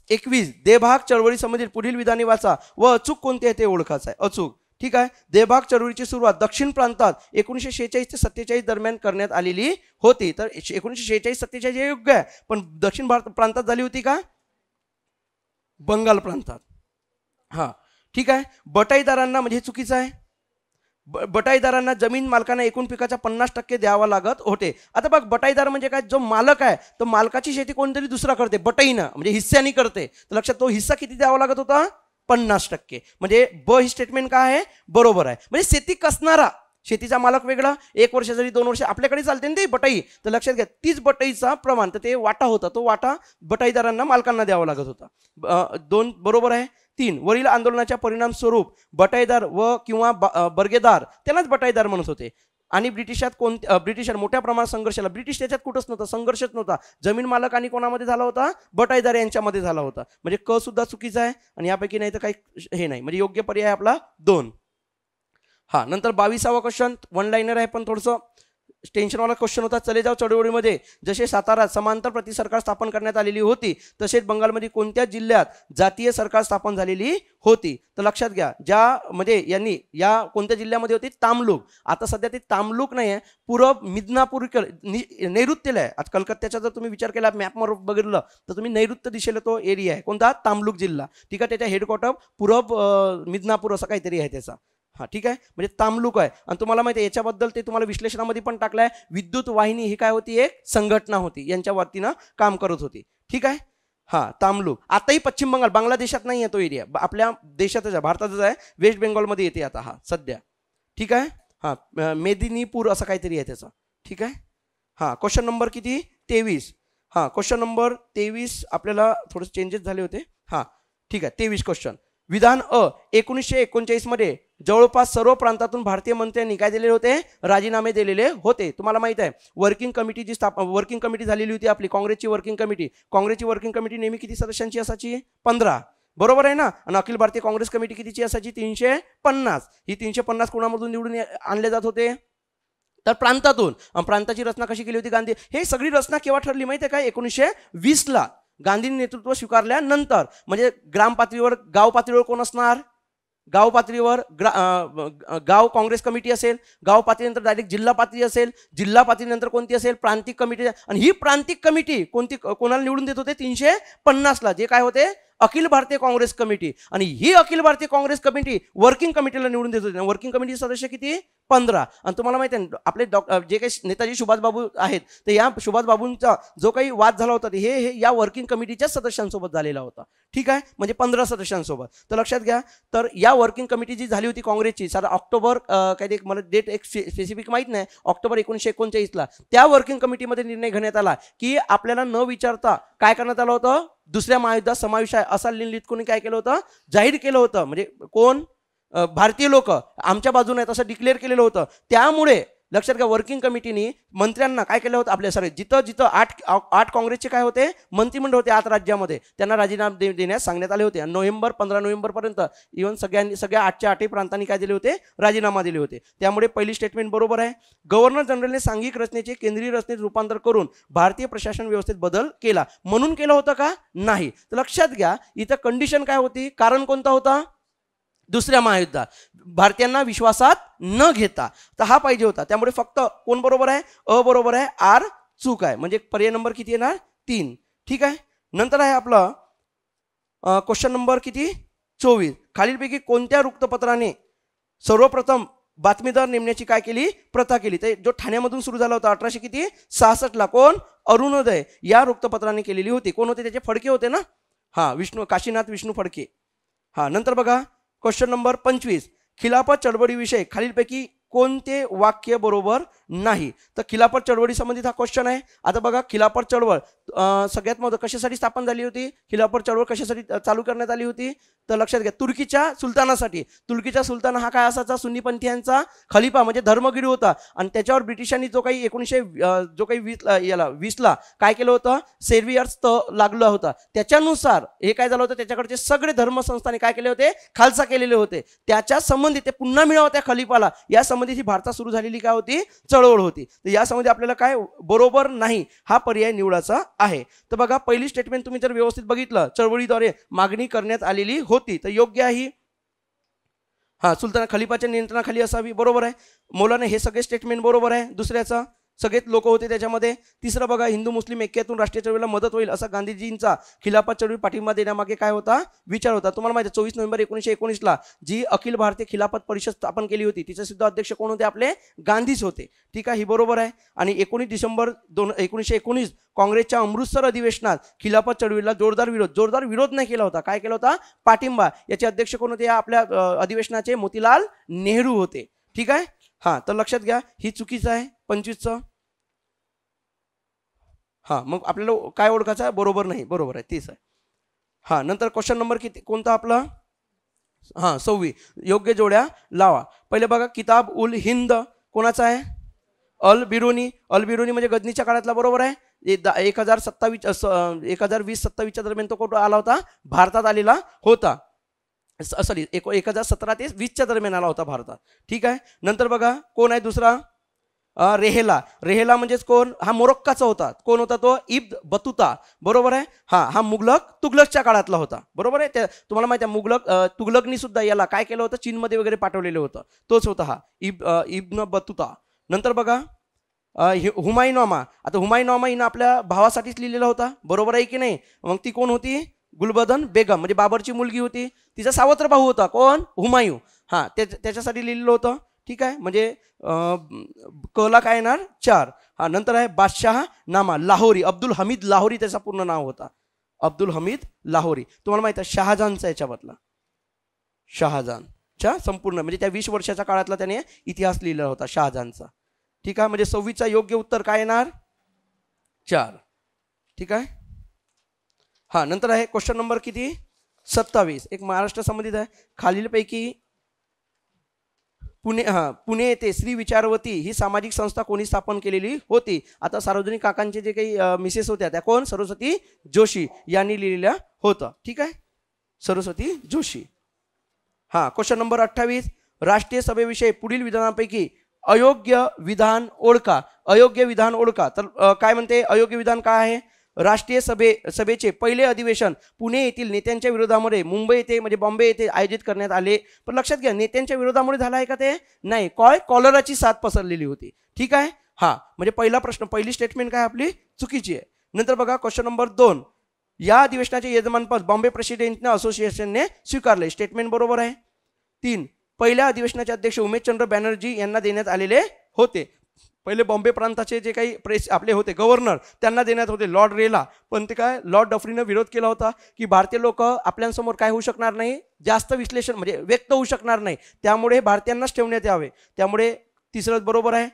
21, देभाग चळवळी संबंधित पुढील विधाने वाचा व अचूक कोणते आहे ते ओळखायचं आहे. अचूक. ठीक आहे. देभाग चळवळीची सुरुवात दक्षिण प्रांतात 1946 ते 47 दरम्यान करण्यात आलेली होती. तर 1946-47 हे योग्य आहे, पण दक्षिण प्रांतात झाली होती का, बंगाल प्रांतात. हा, ठीक आहे. बटाईदारांना, म्हणजे हे चुकीचं आहे, बटाईदारांना जमीन मालकांना एकूण पिकाचा 50% द्यावा लागत होते. आता बघ, बटाईदार म्हणजे काय, जो मालक आहे तो मालकाची शेती कोणतरी दुसरा करते, बटाईनं म्हणजे हिस्स्यानी करते. तर लक्षात, तो हिस्सा किती द्यावा लागत होता, 50%. म्हणजे ब ही स्टेटमेंट काय आहे, बरोबर आहे. म्हणजे शेती कसणारा, शेतीचा मालक वेगळा, 1 वर्ष जरी 2 वर्ष आपल्याकडे चालते ना ती बटाई, तर लक्षात घ्या तीच बटाईचा प्रमाण, तर ते वाटा होता, तो वाटा बटाईदारांना मालकांना द्यावा लागत होता. 2 बरोबर आहे. 3, वरील आंदोलनाच्या परिणाम स्वरूप बटाईदार व किंवा बर्गेदार, त्यांनाच बटाईदार म्हणत होते. आणि ब्रिटिशात मोठ्या प्रमाणात संघर्षाला, ब्रिटिश त्याच्यात कुठंच नव्हता, संघर्षच नव्हता. जमीन मालक आणि कोणामध्ये झाला होता, बटाईदार यांच्यामध्ये झाला होता. म्हणजे क सुद्धा चुकीचा आहे, आणि यापैकी नाही तर काही हे नाही. म्हणजे योग्य पर्याय आपला 2. हा, नंतर 22वा क्वेश्चन 1 लाइनर आहे, पण थोडंसं टेन्शनवाला क्वेश्चन होता. चले जाव चळवळीमध्ये जसे सातारात समांतर प्रतिसरकार स्थापन करण्यात आलेली होती, तसेच बंगालमध्ये कोणत्या जिल्ह्यात जातीय सरकार स्थापन झालेली होती. तर लक्षात घ्या, ज्यामध्ये यांनी या कोणत्या जिल्ह्यामध्ये होती, तामलुक. आता सध्या ते तामलुक नाही आहे, पूरब मिदनापूर नैऋत्यला आहे. आज कलकत्त्याचा जर तुम्ही विचार केला, मॅपवर बघितलं तर तुम्ही नैऋत्य दिशेला तो एरिया आहे, कोणता, तामलुक जिल्हा. ठीक आहे. त्याच्या हेडक्वार्टर पूरब मिदनापूर असं काहीतरी आहे त्याचा. हा, ठीक आहे. म्हणजे तामलुक आहे. आणि तुम्हाला माहिती आहे याच्याबद्दल ते तुम्हाला विश्लेषणामध्ये पण टाकलं आहे, विद्युत वाहिनी ही काय होती, एक संघटना होती, यांच्या वतीनं काम करत होती. ठीक आहे. हा, तामलुक. आताही पश्चिम बंगाल, बांगलादेशात नाही आहे तो एरिया, आपल्या देशातच आहे, भारतातच आहे, वेस्ट बेंगॉलमध्ये येते आता हा सध्या. ठीक आहे. हा, मेदिनीपूर असं काहीतरी आहे त्याचं. ठीक आहे. हा, क्वेश्चन नंबर किती, 23. हा, क्वेश्चन नंबर 23 आपल्याला थोडे चेंजेस झाले होते. हा, ठीक आहे. 23 क्वेश्चन, विधान 1939 मध्ये जवळपास सर्व प्रांतातून भारतीय मंत्र्यांनी काय दिलेले होते, राजीनामे दिलेले होते. तुम्हाला माहित आहे वर्किंग कमिटी जी वर्किंग कमिटी झालेली होती आपली काँग्रेसची वर्किंग कमिटी नेहमी किती सदस्यांची असायची, 15, बरोबर आहे ना. आणि अखिल भारतीय काँग्रेस कमिटी कितीची असायची, 350. ही 350 कोणामधून निवडून आणले जात होते, तर प्रांतातून. प्रांताची रचना कशी केली होती गांधी, हे सगळी रचना केव्हा ठरली माहिती आहे का, 1920ला गांधींनी नेतृत्व स्वीकारल्यानंतर. म्हणजे ग्राम पातळीवर गाव पातळीवर कोण असणार, गाव पातळीवर गाव काँग्रेस कमिटी असेल, गाव पातळीनंतर डायरेक्ट जिल्हा पातळी असेल, जिल्हा पातळीनंतर कोणती असेल, प्रांतिक कमिटी. आणि ही प्रांतिक कमिटी कोणती कोणाला निवडून देत होते, 350ला, जे काय होते अखिल भारतीय काँग्रेस कमिटी. आणि ही अखिल भारतीय काँग्रेस कमिटी वर्किंग कमिटीला निवडून देत होते. वर्किंग कमिटी सदस्य किती, 15. आणि तुम्हाला माहिती आहे आपले जे काही नेताजी सुभाषबाबू आहेत, तर या सुभाषबाबूंचा जो काही वाद झाला होता हे या वर्किंग कमिटीच्या सदस्यांसोबत झालेला होता. ठीक आहे, म्हणजे 15 सदस्यांसोबत. तर लक्षात घ्या, तर या वर्किंग कमिटी जी झाली होती काँग्रेसची, सारा ऑक्टोबर काही मला डेट एक स्पेसिफिक माहीत नाही, ऑक्टोबर 1939ला त्या वर्किंग कमिटीमध्ये निर्णय घेण्यात आला की आपल्याला न विचारता काय करण्यात आलं होतं, दुसऱ्या महायुद्धात समावेश आहे असा लिहित कोणी काय केलं होतं, जाहीर केलं होतं. म्हणजे कोण, भारतीय लोक आमच्या बाजूने आहेत असं डिक्लेअर केलेलं होतं. त्यामुळे लक्षात घ्या वर्किंग कमिटीने मंत्र्यांना काय केलं होतं, आपल्या सर जिथं 8 काँग्रेसचे काय होते मंत्रिमंडळ होते 8 राज्यामध्ये, त्यांना राजीनामे देण्यास सांगण्यात आले होते. 15 नोव्हेंबरपर्यंत इव्हन सगळ्या 8च्या 8 प्रांतांनी काय दिले होते, राजीनामा दिले होते. त्यामुळे पहिली स्टेटमेंट बरोबर आहे. गव्हर्नर जनरलने सांघिक रचनेचे केंद्रीय रचनेत रूपांतर करून भारतीय प्रशासन व्यवस्थेत बदल केला. म्हणून केलं होतं का, नाही. तर लक्षात घ्या इथं कंडिशन काय होती, कारण कोणता होता, दुसऱ्या महायुद्धात भारतीयांना विश्वासात न घेता. तर हा पाहिजे होता. त्यामुळे फक्त कोण बरोबर आहे, अ बरोबर आहे, आर चूक आहे. म्हणजे पर्याय नंबर किती येणार, 3. ठीक आहे. नंतर आहे आपलं क्वेश्चन नंबर किती, 24. खालीलपैकी कोणत्या वृत्तपत्राने सर्वप्रथम बातमीदार नेमण्याची काय केली, प्रथा केली. तर जो ठाण्यामधून सुरू झाला होता 1866ला, कोण, अरुणोदय या वृत्तपत्राने केलेली होती. कोण होते त्याचे, फडके होते ना, काशीनाथ विष्णू फडके. नंतर बघा क्वेश्चन नंबर 25. खिलाफत चळवळीविषयी खालीलपैकी कोणते वाक्य बरोबर नाही. तर खिलाफत चळवळी संबंधित हा क्वेश्चन आहे. आता बघा खिलाफत चळवळ सगळ्यात महत्त्व कशासाठी स्थापन झाली होती, खिलाफत चळवळ कशासाठी चालू करण्यात आली होती, तर लक्षात घ्या तुर्कीच्या सुलतानासाठी. तुर्कीचा सुलतान हा काय असायचा, सुन्नीपंथीयांचा खलिफा म्हणजे धर्मगिरी होता. आणि त्याच्यावर ब्रिटिशांनी जो काही 1920ला काय केलं होतं, सेर्वियर्स लागला होता. त्याच्यानुसार हे काय झालं होतं, त्याच्याकडचे सगळे धर्मसंस्थाने काय केले होते, खालसा केलेले होते. त्याच्या संबंधित ते पुन्हा मिळावं त्या खलिफाला, या संबंधित ही भारतात सुरू झालेली काय होती, चळवळ होती. तर यासंबंधी आपल्याला काय बरोबर नाही हा पर्याय निवडायचा आहे. तर बघा पहिली स्टेटमेंट तुम्ही जर व्यवस्थित बघितलं, चळवळीद्वारे मागणी करण्यात आलेली होती, तर योग्य आहे. सुलतान खलिफाच्या नियंत्रणाखाली असावी, बरोबर आहे. मौलाना हे सगळे स्टेटमेंट बरोबर आहे. दुसऱ्याचं सगळेच लोक होते त्याच्यामध्ये. तिसरं बघा हिंदू मुस्लिम ऐक्यातून राष्ट्रीय चळवळीला मदत होईल असा गांधीजींचा खिलाफत चळवळी पाठिंबा देण्यामागे काय होता, विचार होता. तुम्हाला माहिती आहे 24 नोव्हेंबर 1919ला जी अखिल भारतीय खिलाफत परिषद स्थापन केली होती, तिचे सुद्धा अध्यक्ष कोण होते, आपले गांधीच होते. ठीक आहे, ही बरोबर आहे. आणि 19 डिसेंबर 1919 काँग्रेसच्या अमृतसर अधिवेशनात खिलाफत चळवळीला जोरदार विरोध नाही केला होता, काय केला होता, पाठिंबा. याचे अध्यक्ष कोण होते, आपल्या अधिवेशनाचे मोतीलाल नेहरू होते. ठीक आहे. तर लक्षात घ्या ही चुकीचं आहे 25चं. मग आपल्याला काय ओळखायचं आहे, बरोबर नाही, बरोबर आहे 30 आहे. नंतर क्वेश्चन नंबर किती कोणता आपला, 26. योग्य जोड्या लावा. पहिले बघा किताब उल हिंद कोणाचा आहे, अल बिरुनी. अल बिरुनी म्हणजे गजनीच्या काळातला, बरोबर आहे. 1020-27 दरम्यान तो कुठं आला होता, भारतात आलेला होता. सॉरी 1017 ते 20 दरम्यान आला होता भारतात. ठीक आहे. नंतर बघा कोण आहे दुसरा, रेहेला म्हणजेच कोण, हा मोरोक्काचा होता. कोण होता तो, इब्न बतुता, बरोबर आहे. हा तुगलकच्या काळातला होता, बरोबर आहे. तुम्हाला माहिती आहे तुगलकनी सुद्धा याला काय केलं होतं, चीनमध्ये वगैरे पाठवलेलं होतं, तोच होता हा इब्न बतुता. नंतर बघा हुमायूनामा. आता हुमायूनामा हिनं आपल्या भावासाठीच लिहिलेला होता, बरोबर आहे की नाही. मग ती कोण होती, गुलबदन बेगम म्हणजे बाबरची मुलगी होती. तिचा सावत्र भाऊ होता कोण, हुमायूं. त्याच्यासाठी लिहिलेलं होतं. ठीक आहे. म्हणजे कला काय येणार 4. नंतर आहे बादशाह नामा लाहोरी, अब्दुल हमीद लाहोरी त्याचा पूर्ण नाव होता, अब्दुल हमीद लाहोरी. तुम्हाला माहिती आहे शहाजहानचा याच्याबद्दला, शहाजहानच्या संपूर्ण म्हणजे त्या 20 वर्षाच्या काळातला त्याने इतिहास लिहिला होता शहाजहानचा. ठीक आहे. म्हणजे 26चा योग्य उत्तर काय येणार, 4. ठीक आहे. नंतर आहे क्वेश्चन नंबर किती, 27. एक महाराष्ट्र संबंधित आहे. खालीलपैकी पुणे येथे श्री विचारवती ही सामाजिक संस्था कोणी स्थापन केलेली होती? आता सार्वजनिक काकांचे जे काही मिसेस होत्या त्या कोण? सरस्वती जोशी यांनी लिहिलेल्या होतं. ठीक आहे, सरस्वती जोशी. हा, क्वेश्चन नंबर 28, राष्ट्रीय सभेविषयी पुढील विधानांपैकी अयोग्य विधान ओळखा. अयोग्य विधान ओळखा. तर काय म्हणते अयोग्य विधान काय आहे? राष्ट्रीय सभेचे पहिले अधिवेशन पुणे येथील नेत्यांच्या विरोधामध्ये मुंबई येथे म्हणजे बॉम्बे येथे आयोजित करण्यात आले. पण लक्षात घ्या, नेत्यांच्या विरोधामुळे झाला आहे का ते? नाही. कॉलराची साथ पसरलेली होती. ठीक आहे. हा, म्हणजे पहिला प्रश्न, पहिली स्टेटमेंट काय आपली चुकीची आहे. नंतर बघा क्वेश्चन नंबर 2, या अधिवेशनाचे यजमानपद बॉम्बे प्रेसिडेंट असोसिएशनने स्वीकारले. स्टेटमेंट बरोबर आहे. 3, पहिल्या अधिवेशनाचे अध्यक्ष उमेशचंद्र बॅनर्जी यांना देण्यात आलेले होते. पहिले बॉम्बे प्रांताचे जे काही आपले होते गव्हर्नर त्यांना देण्यात होते, लॉर्ड रेला. पण ते काय, लॉर्ड डफरीनं विरोध केला होता की भारतीय लोक आपल्यासमोर काय होऊ शकणार नाही, जास्त विश्लेषण म्हणजे व्यक्त होऊ शकणार नाही, त्यामुळे भारतीयांनाच ठेवण्यात यावे. त्यामुळे तिसरंच बरोबर आहे.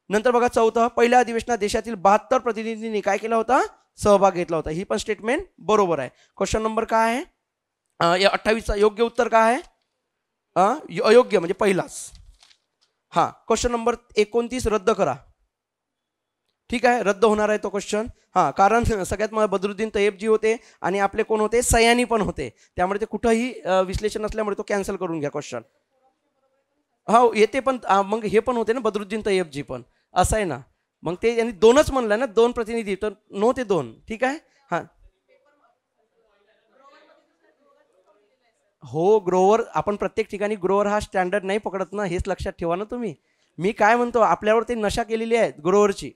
नंतर बघा 4, पहिल्या अधिवेशनात देशातील 72 प्रतिनिधींनी काय केला होता? सहभाग घेतला होता. ही पण स्टेटमेंट बरोबर आहे. क्वेश्चन नंबर काय आहे? 28चा योग्य उत्तर काय आहे? अयोग्य म्हणजे पहिलाच. हा, क्वेश्चन नंबर 29 रद्द करा. ठीक आहे, रद्द होणार आहे तो क्वेश्चन. हा, कारण सगळ्यात मला बदरुद्दीन तय्यबजी होते आणि आपले कोण होते? सयानी पण होते, त्यामुळे ते कुठंही विश्लेषण असल्यामुळे तो कॅन्सल करून घ्या क्वेश्चन. हो येते, पण मग हे पण होते ना बदरुद्दीन तय्यबजी पण, असं आहे ना. मग ते यांनी 2च म्हणलं ना, 2 प्रतिनिधी, तर नव्हते 2. ठीक आहे. हा हो, ग्रोवर आपण प्रत्येक ठिकाणी ग्रोवर हा स्टँडर्ड नाही पकडत ना, हेच लक्षात ठेवा ना तुम्ही. मी काय म्हणतो, आपल्यावर ते नशा केलेली आहे ग्रोवरची.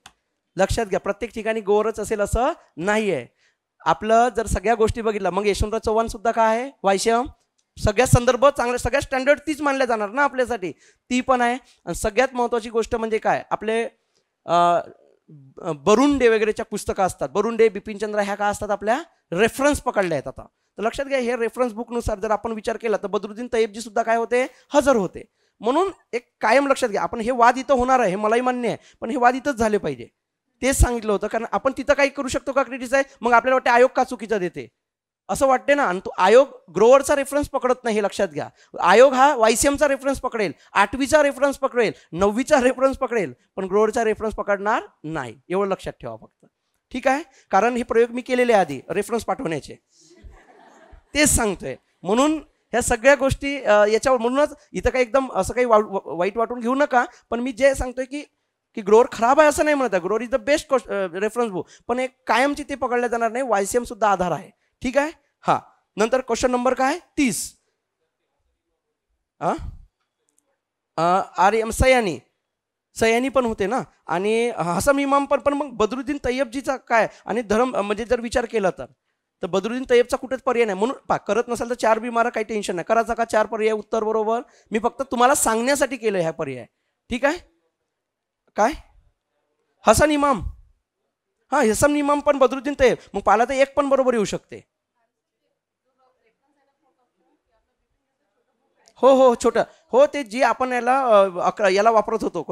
लक्षात घ्या, प्रत्येक ठिकाणी ग्रोवरच असेल असं नाही आहे. आपलं जर सगळ्या गोष्टी बघितल्या, मग यशवंतराव चव्हाण सुद्धा काय आहे? वायशम. सगळ्यात संदर्भ चांगले, सगळ्यात स्टँडर्ड तीच मानल्या जाणार ना आपल्यासाठी, ती पण आहे. आणि सगळ्यात महत्त्वाची गोष्ट म्हणजे काय, आपले बरुंडे वगैरेच्या पुस्तकं असतात. बरुंडे, बिपिनचंद्र ह्या काय असतात? आपल्या रेफरन्स पकडल्या आहेत. आता तर लक्षात घ्या, हे रेफरन्स बुकनुसार जर आपण विचार केला तर बदरुद्दीन तय्यबजी सुद्धा काय होते? हजर होते. म्हणून एक कायम लक्षात घ्या, आपण हे वाद इथं होणार आहे हे मलाही मान्य आहे, पण हे वाद इथंच झाले पाहिजे, तेच सांगितलं होतं. कारण आपण तिथं काही करू शकतो का क्रिटिसाइज? मग आपल्याला वाटते आयोग का चुकीचा देते असं वाटते ना. आणि तो आयोग ग्रोवरचा रेफरन्स पकडत नाही, हे लक्षात घ्या. आयोग हा वायसीएमचा रेफरन्स पकडेल, 8वीचा रेफरन्स पकडेल, 9वीचा रेफरन्स पकडेल, पण ग्रोवरचा रेफरन्स पकडणार नाही. एवढं लक्षात ठेवा फक्त. ठीक आहे, कारण हे प्रयोग मी केलेले आधी रेफरन्स पाठवण्याचे, तेच सांगतोय. म्हणून ह्या सगळ्या गोष्टी याच्यावर, म्हणूनच इथं काही एकदम असं काही वाईट वाटून घेऊ नका. पण मी जे सांगतोय की ग्रोवर खराब आहे असं नाही म्हणत आहे, Grover is the best reference book, पण एक कायमची ते पकडल्या जाणार नाही. वायसीएम सुद्धा आधार आहे. ठीक आहे. हा, नंतर क्वेश्चन नंबर काय? 30. आर्यम सयानी पण होते ना, आणि हसम इमाम पण मग बदरुद्दीन तय्यबजीचा काय? आणि धर्म म्हणजे जर विचार केला तर बदरुद्दीन तय्यबचा कुठेच पर्याय नाही. म्हणून करत नसाल तर 4 बी मारा, काही टेन्शन नाही. करायचा का 4 पर्याय उत्तर बरोबर? मी फक्त तुम्हाला सांगण्यासाठी केलं ह्या पर्याय. ठीक आहे. काय हसन इमाम? हा, हसन इमाम पण बदरुद्दीन तय्यब, मग पाहिला तर एक पण बरोबर येऊ शकते. हो छोटं. हो, ते जी आपण याला वापरत होतो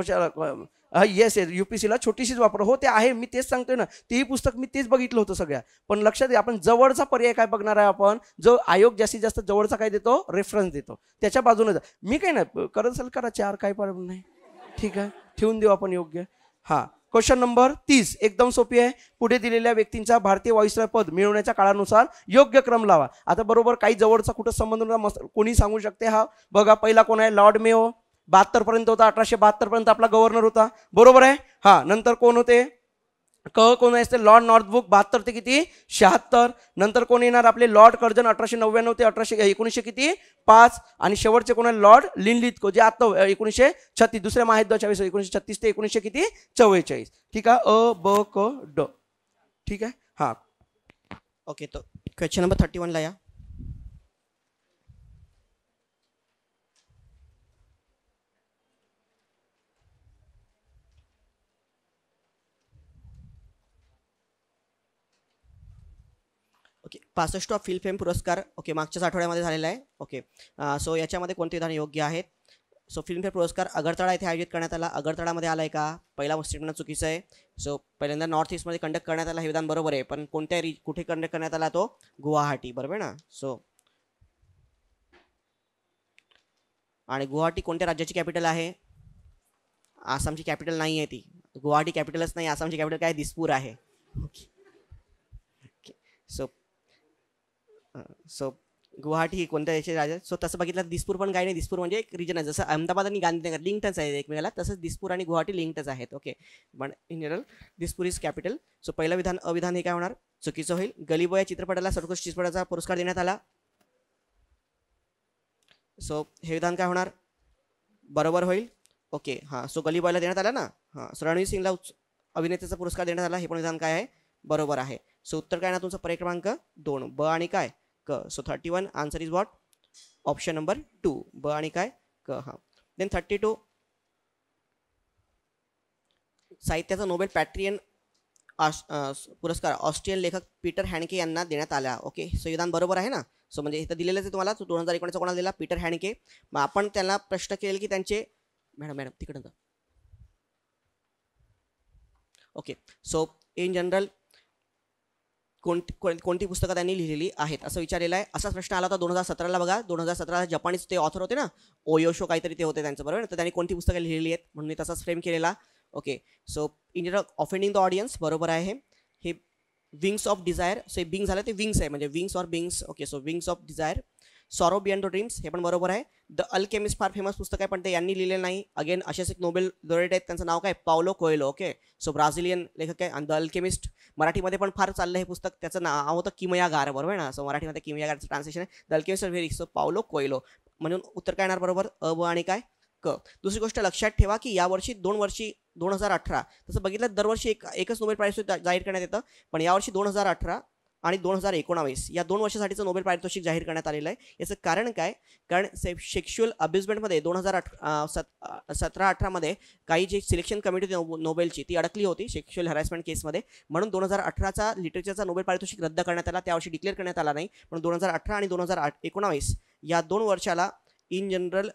येस UPSCला छोटीशीच वापर. हो ते आहे, मी तेच सांगतोय ना, तेही पुस्तक मी तेच बघितलं होतं सगळ्या. पण लक्षात घ्या, आपण जवळचा पर्याय काय बघणार आहे? आपण जो आयोग जास्तीत जास्त जवळचा काय देतो? रेफरन्स देतो, त्याच्या बाजूने मी काय नाही करत असेल करा 4, काही प्रॉब्लेम नाही. ठीक आहे, ठेवून देऊ आपण योग्य. हा, क्वेश्चन नंबर 30 एकदम सोपी आहे. पुढे दिलेल्या व्यक्तींचा भारतीय वायुसेना पद मिळवण्याच्या काळानुसार योग्य क्रम लावा. आता बरोबर काही जवळचा कुठं संबंध कोणी सांगू शकते? हा बघा, पहिला कोण आहे? लॉर्ड मेयो, 72 पर्यंत होता, 1872 पर्यंत आपला गव्हर्नर होता. बरोबर आहे. हा, नंतर कोण होते? कोण असते? लॉर्ड नॉर्थब्रुक, 72 ते किती? 76. नंतर कोण येणार? आपले लॉर्ड कर्जन, 1899 ते 1900 किती? 5. आणि शेवटचे कोण आहे? लॉर्ड लिनलिथगो, जे आता 1936, दुसऱ्या महायुद्धाच्या वेळेस 1936 ते 1900 किती? 44. ठीक आहे. ब क ड. ठीक आहे. हा, ओके. तो क्वेश्चन नंबर 31 ला या. ओके, 65वा फिल्मफेअर पुरस्कार ओके मागच्याच आठवड्यामध्ये झालेला आहे. ओके, सो याच्यामध्ये कोणते विधान योग्य आहेत? सो फिल्मफेअर पुरस्कार अगरतळा येथे आयोजित करण्यात आला. अगरतळामध्ये आला आहे का? पहिला स्टेटमेंट चुकीचं आहे. सो पहिल्यांदा नॉर्थ ईस्टमध्ये कंडक्ट करण्यात आला, हे विधान बरोबर आहे. पण कुठे कंडक्ट करण्यात आला? तो गुवाहाटी. बरोबर ना. सो आणि गुवाहाटी कोणत्या राज्याची कॅपिटल आहे? आसामची कॅपिटल नाही आहे ती. गुवाहाटी कॅपिटलच नाही, आसामची कॅपिटल काय दिसपूर आहे. ओके. सो सो गुवाहाटी ही कोणत्या देशाची राज्य? सो तसं बघितलं दिसपूर पण काही नाही. दिसपूर म्हणजे एक रिजन आहे, जसं अहमदाबाद आणि गांधीनगर लिंकच आहे एकमेकाला, तसंच दिसपूर आणि गुवाहाटी लिंकच आहेत. ओके, पण in general Dispur is capital. So पहिलं विधान अविधान हे काय होणार? चुकीचं होईल. गलीबॉय या चित्रपटाला सर्वोत्कृष्ट चित्रपटाचा पुरस्कार देण्यात आला. सो हे विधान काय होणार? बरोबर होईल. ओके, हां. सो गलीबॉयला देण्यात आला ना. हां. सो रणवीर सिंगला अभिनेत्याचा पुरस्कार देण्यात आला. हे पण विधान काय आहे? बरोबर आहे. सो उत्तर काय ना तुमचं? पर्याय क्रमांक 2 ब आणि काय क. So 31 answer is what? Option number 2 ब आणि काय क. हां. देन 32 साहित्याचा नोबेल पॅट्रियन पुरस्कार ऑस्ट्रियन लेखक पीटर हँडके यांना देण्यात आला. ओके, सो विधान बरोबर आहे ना. सो म्हणजे इथं दिलेलंच आहे तुम्हाला. 2019 कोणाला दिला? पीटर हँडके. मग आपण त्यांना प्रश्न केले की त्यांचे मॅडम तिकडं. ओके, सो इन जनरल कोणती पुस्तकं त्यांनी लिहिलेली आहेत असं विचारलेलं आहे. असाच प्रश्न आला होता 2017ला. बघा 2017ला जपानीज ते ऑथर होते ना, ओयोशो काहीतरी ते होते त्यांचं, बरोबर. तर त्यांनी कोणती पुस्तकं लिहिलेली आहेत म्हणून मी तसाच फ्रेम केलेला. Okay, so in general offending the audience बरोबर आहे. हे विंग्स ऑफ डिझायर, सो हे बिंग झालं ते विंग्स आहे म्हणजे wings or bings. Okay, so wings of desire. Sorrow beyond the dreams हे पण बरोबर आहे. द अल्केमिस्ट फार फेमस पुस्तक आहे पण ते यांनी लिहिलेलं नाही. अगेन असेच एक नोबेल लॉरेट आहेत, त्यांचं नाव काय? पावलो कोएलो. ओके, सो ब्राझिलियन लेखक आहे. आणि द अल्केमिस्ट मराठीमध्ये पण फार चाललं हे पुस्तक. त्याचं नाव होतं किमयागार, बरोबर आहे ना. सो मराठीमध्ये किमयागारचं ट्रान्सलेशन आहे. The alchemist very. So Paulo Coelho म्हणून उत्तर काय येणार? बरोबर अ ब आणि काय क. दुसरी गोष्ट लक्षात ठेवा की यावर्षी 2018 तसं बघितलं दरवर्षी एकच नोबेल प्राइज जाहीर करण्यात येतं, पण यावर्षी 2018 आणि 2019 या 2 वर्षासाठीचं नोबेल पारितोषिक जाहीर करण्यात आलेलं आहे. याचं कारण काय? कारण सेक्शुअल अब्युजमेंटमध्ये 2017-18 मध्ये काही जी सिलेक्शन कमिटी होती नोबेलची ती अडकली होती सेक्शुअल हॅरॅसमेंट केसमध्ये, म्हणून 2018चा लिटरेचरचा नोबेल पारितोषिक रद्द करण्यात आला. त्यावर्षी डिक्लेअर करण्यात आला नाही, पण 2018 आणि 2019 या 2 वर्षाला इन जनरल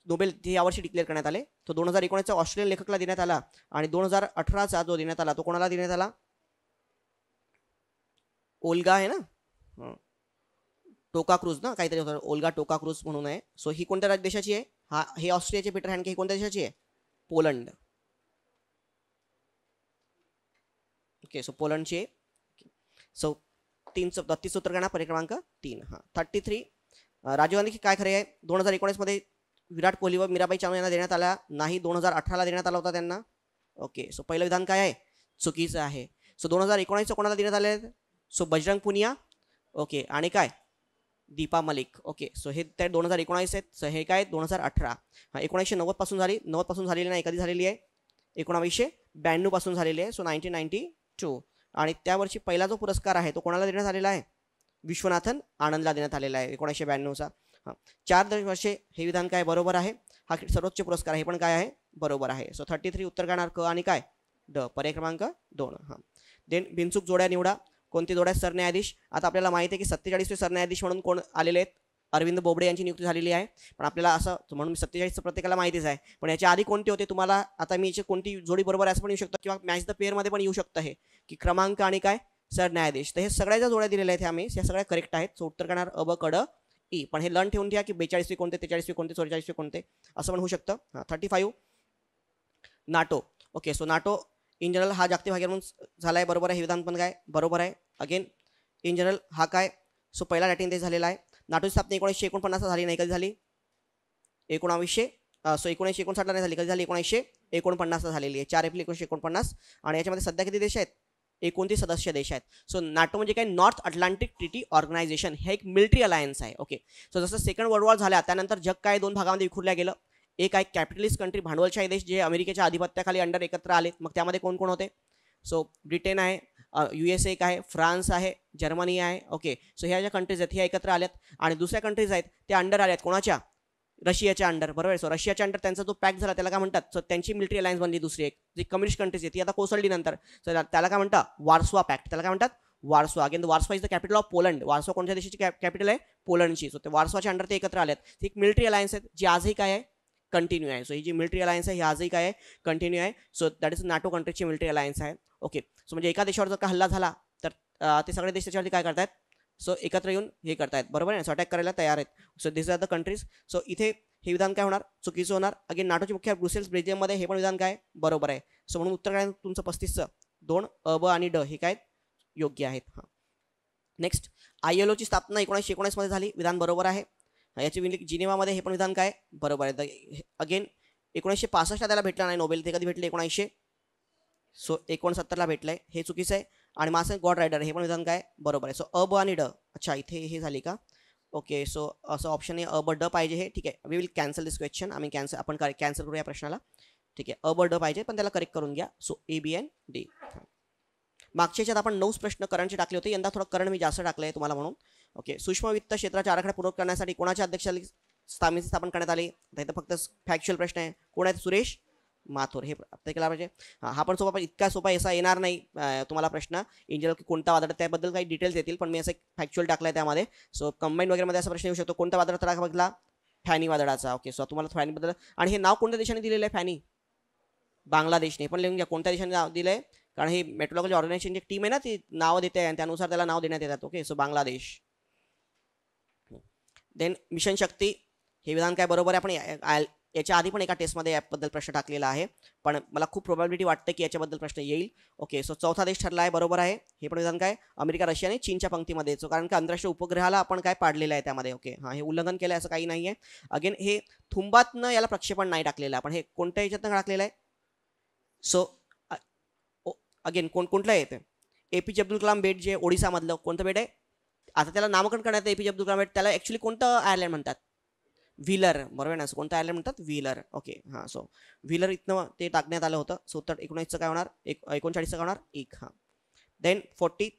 नोबेल ते यावर्षी डिक्लेअर करण्यात आले. तो 2019चा ऑस्ट्रेलियन लेखकला देण्यात आला आणि 2018चा जो देण्यात आला तो कोणाला देण्यात आला? ओल्गा आहे ना, टोकाक्रूज ना काहीतरी होतं, ओल्गा टोकाक्रूज म्हणून आहे. सो ही कोणत्या देशाची आहे? हे ऑस्ट्रियाचे पीटर हँडके. ही कोणत्या देशाची आहे? पोलंड. ओके, सो पोलंडची आहे. सो 33 उत्तर करणार पर्याय क्रमांक 3. हां. 33 राजीव गांधी काय खरे आहे? 2019 मध्ये विराट कोहली व मीराबाई चानू यांना देण्यात आला नाही. 2018ला देण्यात आला होता त्यांना. ओके, सो पहिलं विधान काय आहे? चुकीचं आहे. सो 2019 कोणाला देण्यात आले? सो बजरंग पुनिया. ओके, आणि काय? दीपा मलिक. ओके, सो हे त्या 2019 आहेत. सो हे काय? 2018. हां, 1990 पासून झाली. 90 पासून झालेली नाही, कधी झालेली आहे? 1992 पासून झालेली आहे. सो 1992. आणि त्यावर्षी पहिला जो पुरस्कार आहे तो कोणाला देण्यात आलेला आहे? विश्वनाथन आनंदला देण्यात आलेला आहे 1992चा. हां, 4 वर्षे हे विधान काय? बरोबर आहे. हा सर्वोच्च पुरस्कार आहे, हे पण काय आहे? बरोबर आहे. सो 33 उत्तर करणार क आणि काय ड. पर्याय क्रमांक 2. हां. देन बिनचूक जोड्या निवडा. कोणती जोड्या? सरन्यायाधीश. आता आपल्याला माहिती आहे की 47वे सरन्यायाधीश म्हणून कोण आलेले आहेत? अरविंद बोबडे यांची नियुक्ती झालेली आहे. पण आपल्याला असं म्हणून 47 प्रत्येकाला माहितीच आहे, पण याच्या आधी कोणते होते तुम्हाला आता मी याची कोणती जोडी बरोबर आहे असं पण येऊ शकतं किंवा मॅच द पेअरमध्ये पण येऊ शकतं हे की क्रमांक आणि काय सरन्यायाधीश. तर हे सगळ्या ज्या जोड्या दिलेल्या आहेत आम्ही या सगळ्या करेक्ट आहेत. सो उत्तर करणार अ ब क ड ई. पण हे लर्न ठेवून घ्या की 42वे कोणते, 43वे कोणते, 44वे कोणते असं पण होऊ शकतं. हां. 35 NATO. Okay, so NATO in general हा जागतिक भागीदार म्हणून झाला आहे, बरोबर आहे. हे विधान पण काय? बरोबर आहे. अगेन इन जनरल हा काय? सो पहिला लॅटिन देश झालेला आहे. नाटोची स्थापना 1949 झाली नाही, कधी झाली? 1959ला नाही झाली, कधी झाली? 1949 झालेली आहे. 4 एप्रिल 1949. आणि याच्यामध्ये सध्या किती देश आहेत? 29 सदस्य देश आहेत. सो नाटो म्हणजे काय? North Atlantic Treaty Organization. हे एक मिलिटरी अलायन्स आहे. ओके, सो जसं सेकंड वर्ल्ड वॉर झाला त्यानंतर जग काय 2 भागामध्ये विखुरल्या गेलं. एक आहे कॅपिटलिस्ट कंट्री, भांडवलशाही देश जे अमेरिकेच्या आधिपत्याखाली अंडर एकत्र आले. मग त्यामध्ये कोण कोण होते? सो ब्रिटन आहे, USA एक आहे, फ्रान्स आहे, जर्मनी आहे. ओके, सो ह्या ज्या कंट्रीज आहेत ह्या एकत्र आल्यात आणि दुसऱ्या कंट्रीज आहेत त्या अंडर आल्यात कोणाच्या? रशियाच्या अंडर, बरोबर आहे. सो रशियाच्या अंडर त्यांचा जो पॅक झाला त्याला काय म्हणतात? सो त्यांची मिलिटरी अलायन्स बनली दुसरी एक जी कम्युनिस्ट कंट्रीज आहे ती आता कोसळली नंतर. सो त्याला काय म्हणतात? वार्सो पॅक्ट. त्याला काय म्हणतात? वार्सो. Again वार्सो is the capital of Poland. वार्सो कोणत्या देशाची कॅपिटल आहे? पोलंडची. सो ते वार्सोच्या अंडर ते एकत्र आल्यात. ती एक मिलिटरी अलायन्स आहे जी आजही काय आहे? कंटिन्यू आहे. सो ही जी मिलिटरी अलायन्स आहे ही आजही काय आहे? कंटिन्यू आहे. सो दॅट इज नाटो कंट्रीची मिलिटरी अलायन्स आहे. ओके, सो म्हणजे एका देशावर जर का हल्ला झाला तर ते सगळे देश त्याच्यावरती काय करतात? सो एकत्र येऊन हे करतायत, बरोबर आहे, सो अटॅक करायला तयार आहेत. So this are the countries. So इथे हे विधान काय होणार, चुकीचं होणार. अगेन नाटोचे मुख्य ब्रुसेल्स बेल्जियममध्ये, हे पण विधान काय बरोबर आहे. सो म्हणून उत्तर काय तुमचं 35चं 2 अ ब आणि ड हे काय योग्य आहेत. हां, नेक्स्ट, ILOची स्थापना 1919 मध्ये झाली, विधान बरोबर आहे. याची जिनेवामध्ये, हे पण विधान काय बरोबर आहे. अगेन 1965 त्याला भेटला नाही नोबेल, ते कधी भेटले 1969ला भेटलंय, हे चुकीचं आहे. आणि मार्क्स गॉड रायडर, हे पण विधान काय बरोबर आहे. सो अ ब आणि ड, अच्छा इथे हे झाली का, ओके. सो असं ऑप्शन आहे अ ब ड पाहिजे हे, ठीक आहे. We will cancel this question, आपण कॅन्सल करूया प्रश्नाला, ठीक आहे. अ ब ड पाहिजे, पण त्याला करेक्ट करून घ्या. So A B N D. मागच्या याच्यात आपण 9 प्रश्न करंटचे टाकले होते, यंदा थोडं करंट मी जास्त टाकलं आहे तुम्हाला म्हणून, ओके. सूक्ष्म वित्त क्षेत्राच्या आराखडा पूर्ण करण्यासाठी कोणाच्या अध्यक्षाखाली समिती स्थापन करण्यात आली, इथं फक्त फॅक्च्युअल प्रश्न आहे. कोण आहेत, सुरेश माथुर, हे आता केला पाहिजे. हा पण सोपा, इतका सोपा असा येणार नाही तुम्हाला प्रश्न. इन जनरल कोणता वादळ, त्याबद्दल काही डिटेल्स येतील, पण मी असं फॅक्च्युअल टाकलं आहे त्यामध्ये. सो कंबाईन वगैरे मध्ये असा प्रश्न येऊ शकतो, कोणता वादळ तडाखा बघला, फॅनी वादळाचा, ओके. सो तुम्हाला फॅनीबद्दल, आणि हे नाव कोणत्या देशाने दिलेलं आहे फॅनी, बांगलादेशने, पण लिहून घ्या कोणत्या देशाने नाव दिलं आहे, कारण हे मेट्रोलॉजी ऑर्गनायझेशनची टीम आहे ना, ती नावं देते आणि त्यानुसार त्याला नाव देण्यात येतात, okay. So Bangladesh. Then mission Shakti, हे विधान काय बरोबर आहे. आपण याच्या आधी पण एका टेस्टमध्ये याबद्दल प्रश्न टाकलेला आहे, पण मला खूप प्रोबॅबिलिटी वाटते की याच्याबद्दल प्रश्न येईल, ओके. सो चौथा देश ठरला आहे, बरोबर आहे. हे पण विधान काय, अमेरिका, रशिया आणि चीनच्या पंक्तीमध्ये, सो कारण की आंतरराष्ट्रीय उपग्रहाला आपण काय पाडलेलं आहे त्यामध्ये, ओके. हां, हे उल्लंघन केलं असं काही नाही आहे. अगेन हे थुंबातनं याला प्रक्षेपण नाही टाकलेलं, आपण हे कोणत्या याच्यातनं टाकलेलं आहे. सो अगेन कोणतं आहे ते, APJ अब्दुल कलाम बेट, जे ओडिसामधलं कोणतं बेट आहे, आता त्याला नामकरण करण्यात APJ अब्दुल कलाम बेट, त्याला ॲक्च्युली कोणतं आयलँड म्हणतात, व्हीलर, बरोबर ना. कोणतं आयलँड म्हणतात, व्हीलर, ओके. हां, सो व्हीलर इथनं ते टाकण्यात आलं होतं. सो उत्तर 19चं काय होणार, 39चं काय होणार, 1. हां, then 40,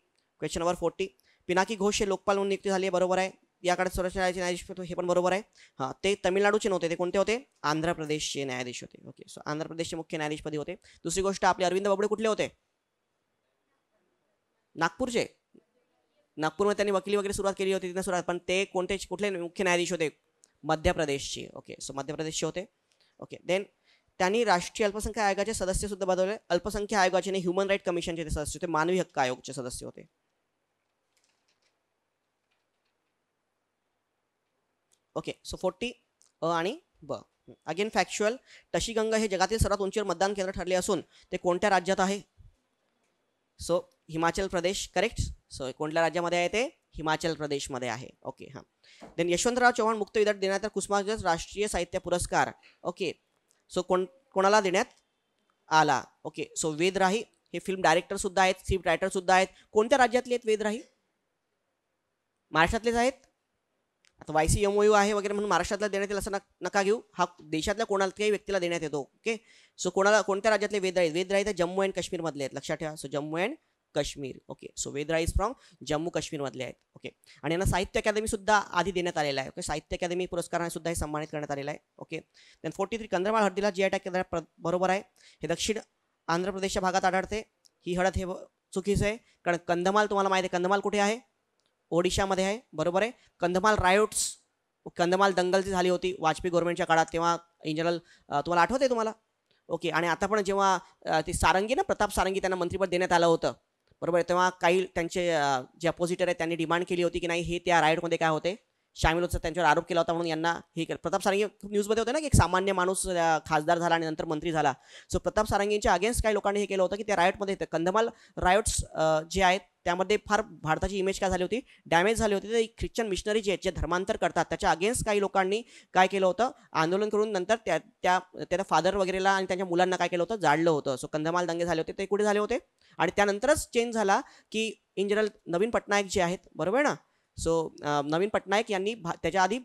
question number 40, Pinaki Ghosh हे लोकपाल म्हणून नियुक्ती झाली आहे, बरोबर आहे. या काळात सर्वोच्च न्यायालयाचे न्यायाधीश होते, हे पण बरोबर आहे. हां, ते तमिळनाडूचे नव्हते, ते कोणते होते, आंध्र प्रदेशचे न्यायाधीश होते, ओके. सो आंध्र प्रदेशचे मुख्य न्यायाधीशपदी होते. दुसरी गोष्ट, आपले अरविंद बाबडे कुठले होते, नागपूरचे. नागपूरमध्ये त्यांनी वकिली वगैरे सुरुवात केली होती तिथं सुरुवात, पण ते कुठले मुख्य न्यायाधीश होते, मध्य प्रदेशचे, ओके. सो मध्य प्रदेशचे होते, ओके. देन त्यांनी राष्ट्रीय अल्पसंख्याक आयोगाचे सदस्य सुद्धा बनवले, अल्पसंख्याक आयोगाचे आणि ह्युमन राईट कमिशनचे ते सदस्य होते, मानवी हक्क आयोगचे सदस्य होते, ओके. सो 40 अ आणि ब. अगेन फॅक्च्युअल, टशीगंगा हे जगातील सर्वात उंचीवर मतदान केंद्र ठरले असून ते कोणत्या राज्यात आहे. So Himachal Pradesh, correct. So कोणत्या राज्यामध्ये आहे ते, हिमाचल प्रदेशमध्ये आहे, ओके. हां, देन यशवंतराव चव्हाण मुक्त विद्यार्थी देण्यात कुसुमाग्रज राष्ट्रीय साहित्य पुरस्कार, ओके. सो कोणाला देण्यात आला, ओके. सो वेदराही हे फिल्म डायरेक्टर सुद्धा आहेत, स्क्रिप्ट रायटर सुद्धा आहेत. कोणत्या राज्यातले आहेत वेदराही, महाराष्ट्रातलेच आहेत. आता YCMOU आहे वगैरे म्हणून महाराष्ट्रातला देण्यात येईल असं नका घेऊ, हा देशातल्या कोणालाही व्यक्तीला देण्यात येतो, ओके. सो कोणत्या राज्यातले वेदराही, वेदराही तर जम्मू अँड काश्मीरमधले आहेत, लक्षात ठेवा. So Jammu and Kashmir, okay. So Vedrahi is from Jammu काश्मीरमधले आहेत, ओके. आणि यांना साहित्य अकादमी सुद्धा आधी देण्यात आलेला आहे, ओके. साहित्य अकादमी पुरस्काराने सुद्धा हे सन्मानित करण्यात आलेला आहे, ओके. देन 43, कंदमाळ हळदीला GI टॅग केंद्र, बरोबर आहे. हे दक्षिण आंध्र प्रदेशच्या भागात आढळते ही हळद, हे चुकीचं आहे, कारण कंदमाल तुम्हाला माहिती आहे, कंदमाल कुठे आहे, ओडिशामध्ये आहे, बरोबर आहे. कंदमाल रायोट्स, कंदमाल दंगल जी झाली होती वाजपेयी गव्हर्नमेंटच्या काळात, तेव्हा इन जनरल तुम्हाला आठवत आहे तुम्हाला, ओके. आणि आता पण जेव्हा ती सारंगी ना, प्रताप सारंगी, त्यांना मंत्रिपद देण्यात आलं होतं, बरोबर आहे, तेव्हा काही त्यांचे जे अपोजिटर आहेत त्यांनी डिमांड केली होती की नाही हे त्या राईटमध्ये काय होते शामिल होतं, त्यांच्यावर आरोप केला होता म्हणून यांना हे प्रताप सारंगी खूप न्यूजमध्ये होते ना की एक सामान्य माणूस खासदार झाला आणि नंतर मंत्री झाला. सो प्रताप सारंगींच्या अगेन्स्ट काही लोकांनी हे केलं होतं की त्या रायटमध्ये कंदमाल रायट्स जे आहेत त्यामध्ये फार भारताची इमेज काय झाली होती, डॅमेज झाली होती. तर ख्रिश्चन मिशनरी जे आहेत जे धर्मांतर करतात त्याच्या अगेन्स्ट काही लोकांनी काय केलं होतं, आंदोलन करून नंतर त्या फादर वगैरेला आणि त्यांच्या मुलांना काय केलं होतं, जाळलं होतं. सो कंदमाल दंगे झाले होते ते कुठे झाले होते, आणि त्यानंतरच चेंज झाला की इन जनरल नवीन पटनायक जे आहेत, बरोबर ना. सो नवीन पटनायक यांनी त्याच्या आधी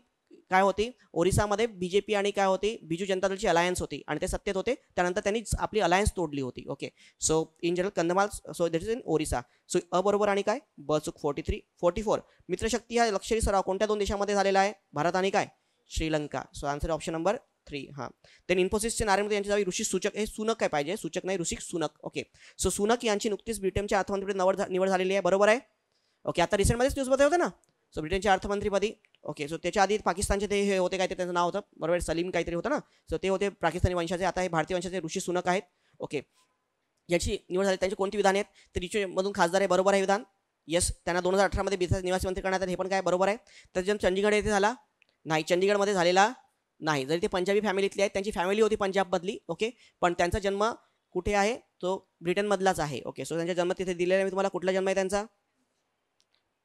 काय होती, ओरिसामध्ये BJP आणि काय होती, बिजू जनता दलची अलायन्स होती आणि ते सत्तेत होते, त्यानंतर त्यांनी आपली अलायन्स तोडली होती, okay. So in general Kandhamal, so that is in Orissa. So बरोबर आणि काय ब चूक. 43. 44, मित्रशक्ती हा लष्करी सराव कोणत्या 2 देशामध्ये झालेला आहे, भारत आणि काय Sri Lanka. So answer option number 3. हां, देन इन्फोसिसचे नारायण यांची जावी ऋषी सूचक, हे सुनक काय पाहिजे, सूचक नाही ऋषिक सुनक, ओके. सो सुनक यांची नुकतीच ब्रिटनच्या अर्थमंत्रीपदी निवड झालेली आहे, बरोबर आहे, ओके. आता रिसेंटमध्येच न्यूजमध्ये होते ना, सो ब्रिटनच्या अर्थमंत्रीपदी, ओके. सो त्याच्या आधी पाकिस्तानचे ते हे होते, काय ते त्यांचं नाव होतं, बरोबर, सलीम काहीतरी होतं ना. सो ते होते पाकिस्तानी वंशाचे, आता हे भारतीय वंशाचे ऋषी सुनक आहेत, ओके. याची निवड झाली, त्यांची कोणती विधान आहेत, ते रिचमधून खासदार आहे, बरोबर आहे विधान, येस, त्यांना 2018 बिहारचा निवासी मंत्री करण्यात आले, हे पण काय बरोबर आहे. तर जन्म चंदीगड येथे झाला नाही, चंदीगडमध्ये झालेला नाही. जरी ते पंजाबी फॅमिलीतले आहेत, त्यांची फॅमिली होती पंजाबमधली. ओके, पण त्यांचा जन्म कुठे आहे, तो ब्रिटनमधलाच आहे. ओके, सो त्यांचा जन्म तिथे दिलेला आहे. मी तुम्हाला कुठला जन्म आहे त्यांचा,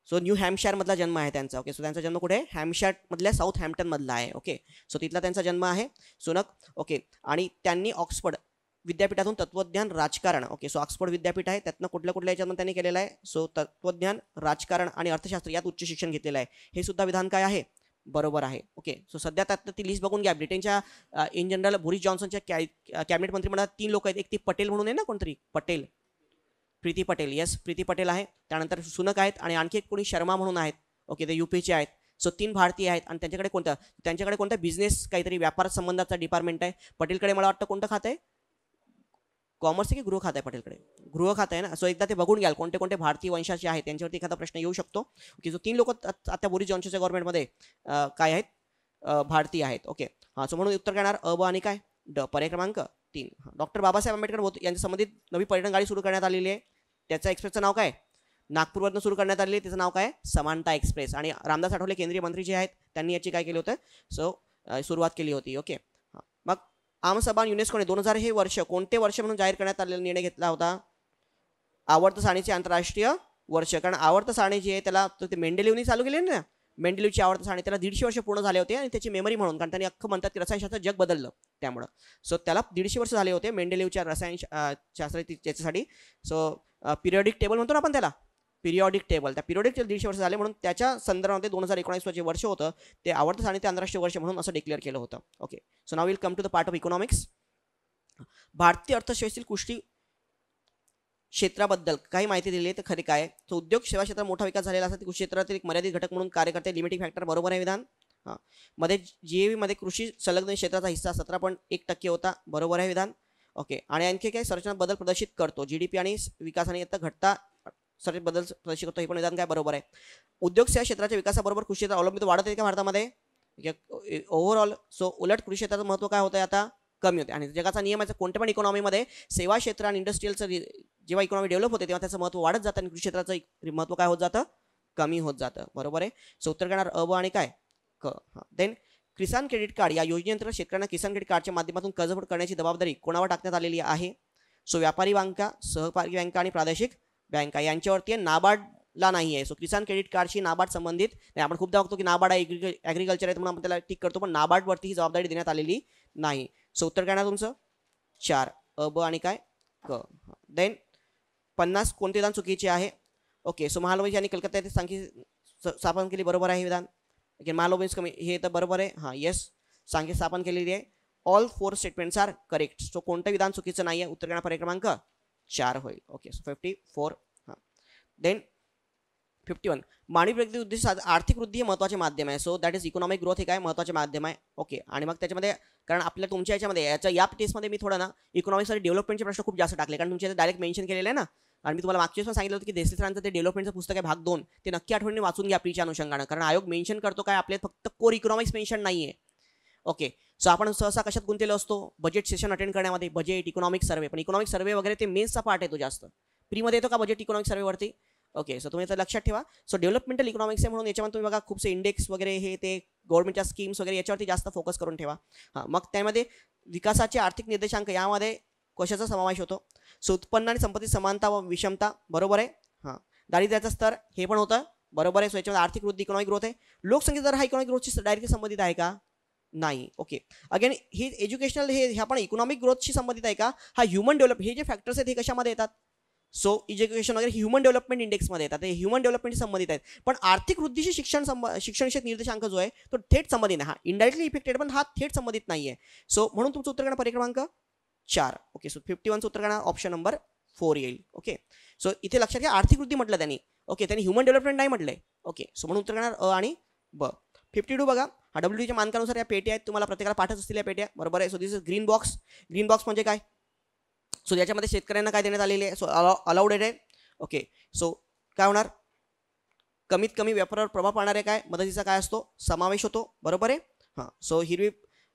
सो न्यू हॅम्पशायरमधला जन्म आहे त्यांचा. ओके, सो त्यांचा जन्म कुठे आहे, हॅम्पशायरमधल्या साऊथ हॅम्प्टनमधला आहे. ओके, सो तिथला त्यांचा जन्म आहे सुनक. ओके, आणि त्यांनी ऑक्सफर्ड विद्यापीठातून तत्वज्ञान राजकारण, ओके, सो ऑक्सफर्ड विद्यापीठ आहे, त्यातनं कुठल्या कुठल्या याच्यातून त्यांनी केलेलं आहे, सो तत्वज्ञान राजकारण आणि अर्थशास्त्र यात उच्च शिक्षण घेतलेलं आहे. हे सुद्धा विधान काय आहे, बरोबर आहे. ओके, सो सध्या त्यात ती लिस्ट बघून घ्या. ब्रिटनच्या इन जनरल बोरिस जॉन्सनच्या कॅबिनेट मंत्रिमंडळात 3 लोक आहेत. एक ती पटेल म्हणून आहे ना, कोणतरी पटेल, प्रीती पटेल. येस, प्रीती पटेल आहे. त्यानंतर सुनक आहेत आणि आणखी एक कोणी शर्मा म्हणून आहेत. ओके, ते यूपीचे आहेत. सो 3 भारतीय आहेत आणि त्यांच्याकडे कोणता बिझनेस काहीतरी व्यापार संबंधाचा डिपार्टमेंट आहे. पटेलकडे मला वाटतं कोणतं खातं आहे, कॉमर्स की गृह खातं आहे पटेलकडे, गृह खातं आहे ना. सो एकदा ते बघून घ्याल कोणते कोणते भारतीय वंशाचे आहेत, त्यांच्यावरती एखादा प्रश्न येऊ शकतो. ओके, सो 3 लोक आता बोरिस जॉन्सनच्या गव्हर्नमेंटमध्ये काय आहेत, भारतीय आहेत. ओके, हां, सो म्हणून उत्तर करणार अ, ब आणि काय ड, पर्याय क्रमांक 3. डॉक्टर बाबासाहेब आंबेडकर यांच्या संबंधित नवी पर्यटन गाडी सुरू करण्यात आलेली आहे. त्याच्या एक्सप्रेसचं नाव काय, नागपूरवरनं सुरू करण्यात आलेली आहे, त्याचं नाव काय, समानता एक्सप्रेस. आणि रामदास आठवले केंद्रीय मंत्री जे आहेत त्यांनी याची काय केली होतं, सो सुरुवात केली होती. ओके, मग आमसभा युनेस्कोने 2000 हे वर्ष कोणते वर्ष म्हणून जाहीर करण्यात आलेला निर्णय घेतला होता, आवर्त सारणीचे आंतरराष्ट्रीय वर्ष. कारण आवर्त सारणी जी आहे त्याला ते मेंडेलिव्हनी चालू केली ना, मेंडेलिव्हची आवर्त सारणी, त्याला 150 वर्ष पूर्ण झाले होते आणि त्याची मेमरी म्हणून, कारण त्यांनी अख्खं म्हणतात की रसायनशास्त्र जग बदललं त्यामुळं. सो त्याला 150 वर्ष झाले होते मेंडेलिव्हच्या रसायनशास्त्र त्याच्यासाठी. सो पिरियडिक टेबल म्हणतो ना आपण त्याला, पिरियॉडिक टेबल, त्या पिरियडिक 150 वर्ष झाले म्हणून त्याच्या संदर्भामध्ये 2019 जे वर्ष होतं ते आवर्त सारणी ते आंतरराष्ट्रीय वर्ष म्हणून असं डिक्लेअर केलं होतं. Okay, so now will come to the part of economics. भारतीय अर्थव्यवस्थेतील कृषी क्षेत्राबद्दल काही माहिती दिली आहे, तर खरी काय, तो उद्योग सेवा क्षेत्रात मोठा विकास झालेला असता, कृषी क्षेत्रातील एक मर्यादित घटक म्हणून कार्य करते. लिमिटिंग फॅक्टर बरोबर आहे विधान. हां, मध्ये GAV मध्ये कृषी संलग्न क्षेत्राचा हिस्सा 17.1% होता, बरोबर आहे विधान. ओके, आणि आणखी काही संरचना बदल प्रदर्शित करतो, GDP आणि विकासाने आता घटता सर्व बदल प्रदर्शित करतो, हे पण विधान काय बरोबर आहे. उद्योग सेवा क्षेत्राच्या विकासाबरोबर कृषी क्षेत्र अवलंबित वाढत आहे का भारतामध्ये, ओव्हरऑल. सो उलट कृषी क्षेत्राचं महत्त्व काय होतं आता, कमी होते. आणि जगाचा नियम आहे कोणत्या पण इकॉनॉमीमध्ये सेवा क्षेत्र आणि इंडस्ट्रियलचं जेव्हा इकॉनॉमी डेव्हलप होते तेव्हा त्याचं महत्त्व वाढत जातं आणि कृषी क्षेत्राचं महत्त्व काय होत जातं, कमी होत जातं, बरोबर आहे. सो उत्तर करणार अ, ब आणि काय क. हां, देन किसान क्रेडिट कार्ड या योजनेअंतर्गत शेतकऱ्यांना किसान क्रेडिट कार्डच्या माध्यमातून कर्ज करण्याची जबाबदारी कोणावर टाकण्यात आलेली आहे, सो व्यापारी बँका, सहकारी बँका आणि प्रादेशिक बँका यांच्यावरती आहे, नाबार्डला नाही आहे. सो किसान क्रेडिट कार्डशी नाबार्ड संबंधित नाही. आपण खूपदा बघतो की नाबार्ड ॲग्रिकल्चर आहे म्हणून आपण त्याला टिक करतो, पण नाबार्डवरती ही जबाबदारी देण्यात आलेली नाही. सो उत्तर करणार तुमचं 4 अ, ब आणि काय क. देन 50 कोणते विधान चुकीचे आहे. ओके, सो महालक्ष्मी यांनी कलकत्ता येथे सांखी स्थापन केली, बरोबर आहे विधान. ओके, महालक्ष्मी कमी हे तर बरोबर आहे. हां, येस, सांखी स्थापन केलेली आहे. All 4 statements are correct. So कोणतं विधान चुकीचं नाही आहे, उत्तर करणार पर्याय क्रमांक 4 होईल. Okay, so 54. हां, देन 51 मानवी प्रगती उद्देश आर्थिक वृद्धी हे महत्त्वाचे माध्यम आहे. So that is economic growth हे काय महत्त्वाचे माध्यम आहे. ओके, आणि मग त्याच्यामध्ये कारण आपल्या तुमच्या याच्यामध्ये या टेस्टमध्ये मी थोडं ना इकॉनॉमिक्स आणि डेव्हलपमेंटचे प्रश्न खूप जास्त टाकले, कारण तुमच्या डायरेक्ट मेन्शन केलेलं आहे ना. आणि मी तुम्हाला मागच्या पण सांगितलं होतं की देसले सरांचं ते डेव्हलपमेंटचं पुस्तक आहे भाग 2, ते नक्की आठवणीने वाचून घ्या प्रीच्या अनुषंगानं, कारण आयोग मेन्शन करतो काय आपल्याला फक्त कोर इकॉनॉमिक्स मेन्शन नाही आहे. ओके, सो आपण सहसा कशात गुंतलेलो असतो, बजेट सेशन अटेंड करण्यामध्ये, बजेट इकॉनॉमिक सर्वे, पण इकॉनॉमिक सर्वे वगैरे ते मेन्सचा पार्ट येतो जास्त. प्रीमध्ये येतो का बजेट इकॉनॉमिक सर्वेवरती. ओके, सो तुम्ही तर लक्षात ठेवा. सो डेव्हलपमेंटल इकॉनॉमिक्स आहे म्हणून याच्यामध्ये तुम्ही बघा खूपसे इंडेक्स वगैरे हे ते गव्हर्नमेंटच्या स्कीम्स वगैरे याच्यावरती जास्त फोकस करून ठेवा. हां, मग त्यामध्ये विकासाचे आर्थिक निर्देशांक यामध्ये कशाचा समावेश होतो, सो उत्पन्न आणि संपत्ती समानता व विषमता, बरोबर आहे. हां, दारिद्र्याचा स्तर हे पण होतं, बरोबर आहे. सो याच्यामध्ये आर्थिक वृद्धी इकॉनॉमिक ग्रोथ आहे. लोकसंख्या दर हा इकॉनॉमिक ग्रोथशी डायरेक्टली संबंधित आहे का, नाही. ओके, अगेन हे एज्युकेशनल हे आपण इकॉनॉमिक ग्रोथशी संबंधित आहे का, हा ह्युमन डेव्हलप हे जे फॅक्टर्स आहेत हे कशामध्ये येतात, सो एज्युकेशन वगैरे ह्युमन डेव्हलपमेंट इंडेक्समध्ये येतात, हे ह्युमन डेव्हलपमेंटशी संबंधित आहेत. पण आर्थिक वृद्धीशी शिक्षणविषयक निर्देशांक जो आहे तो थेट संबंधित नाही, हा इनडायरेक्टली इफेक्टेड पण हा थेट संबंधित नाही आहे. सो म्हणून तुमचं उत्तर करणार पर्याय क्रमांक 4. ओके, सो 51चं उत्तर करणार ऑप्शन नंबर 4 येईल. ओके, सो इथे लक्षात घ्या आर्थिक वृद्धी म्हटलं त्यांनी. ओके, त्यांनी ह्युमन डेव्हलपमेंट नाही म्हटलंय. ओके, सो म्हणून उत्तर करणार अ आणि ब. 52 बघा, हा WTOच्या मानकानुसार या पेट्या आहेत, तुम्हाला प्रत्येकाला पाठच असतील या पेट्या, बरोबर आहे. So this is green box. Green box म्हणजे काय, सो याच्यामध्ये शेतकऱ्यांना काय देण्यात आलेले आहे, सो अलाउड आहे. ओके, सो काय होणार, कमीत कमी व्यापारावर प्रभाव पाडणारे काय मदतीचा काय असतो समावेश होतो, बरोबर आहे. हां, सो हिरवी.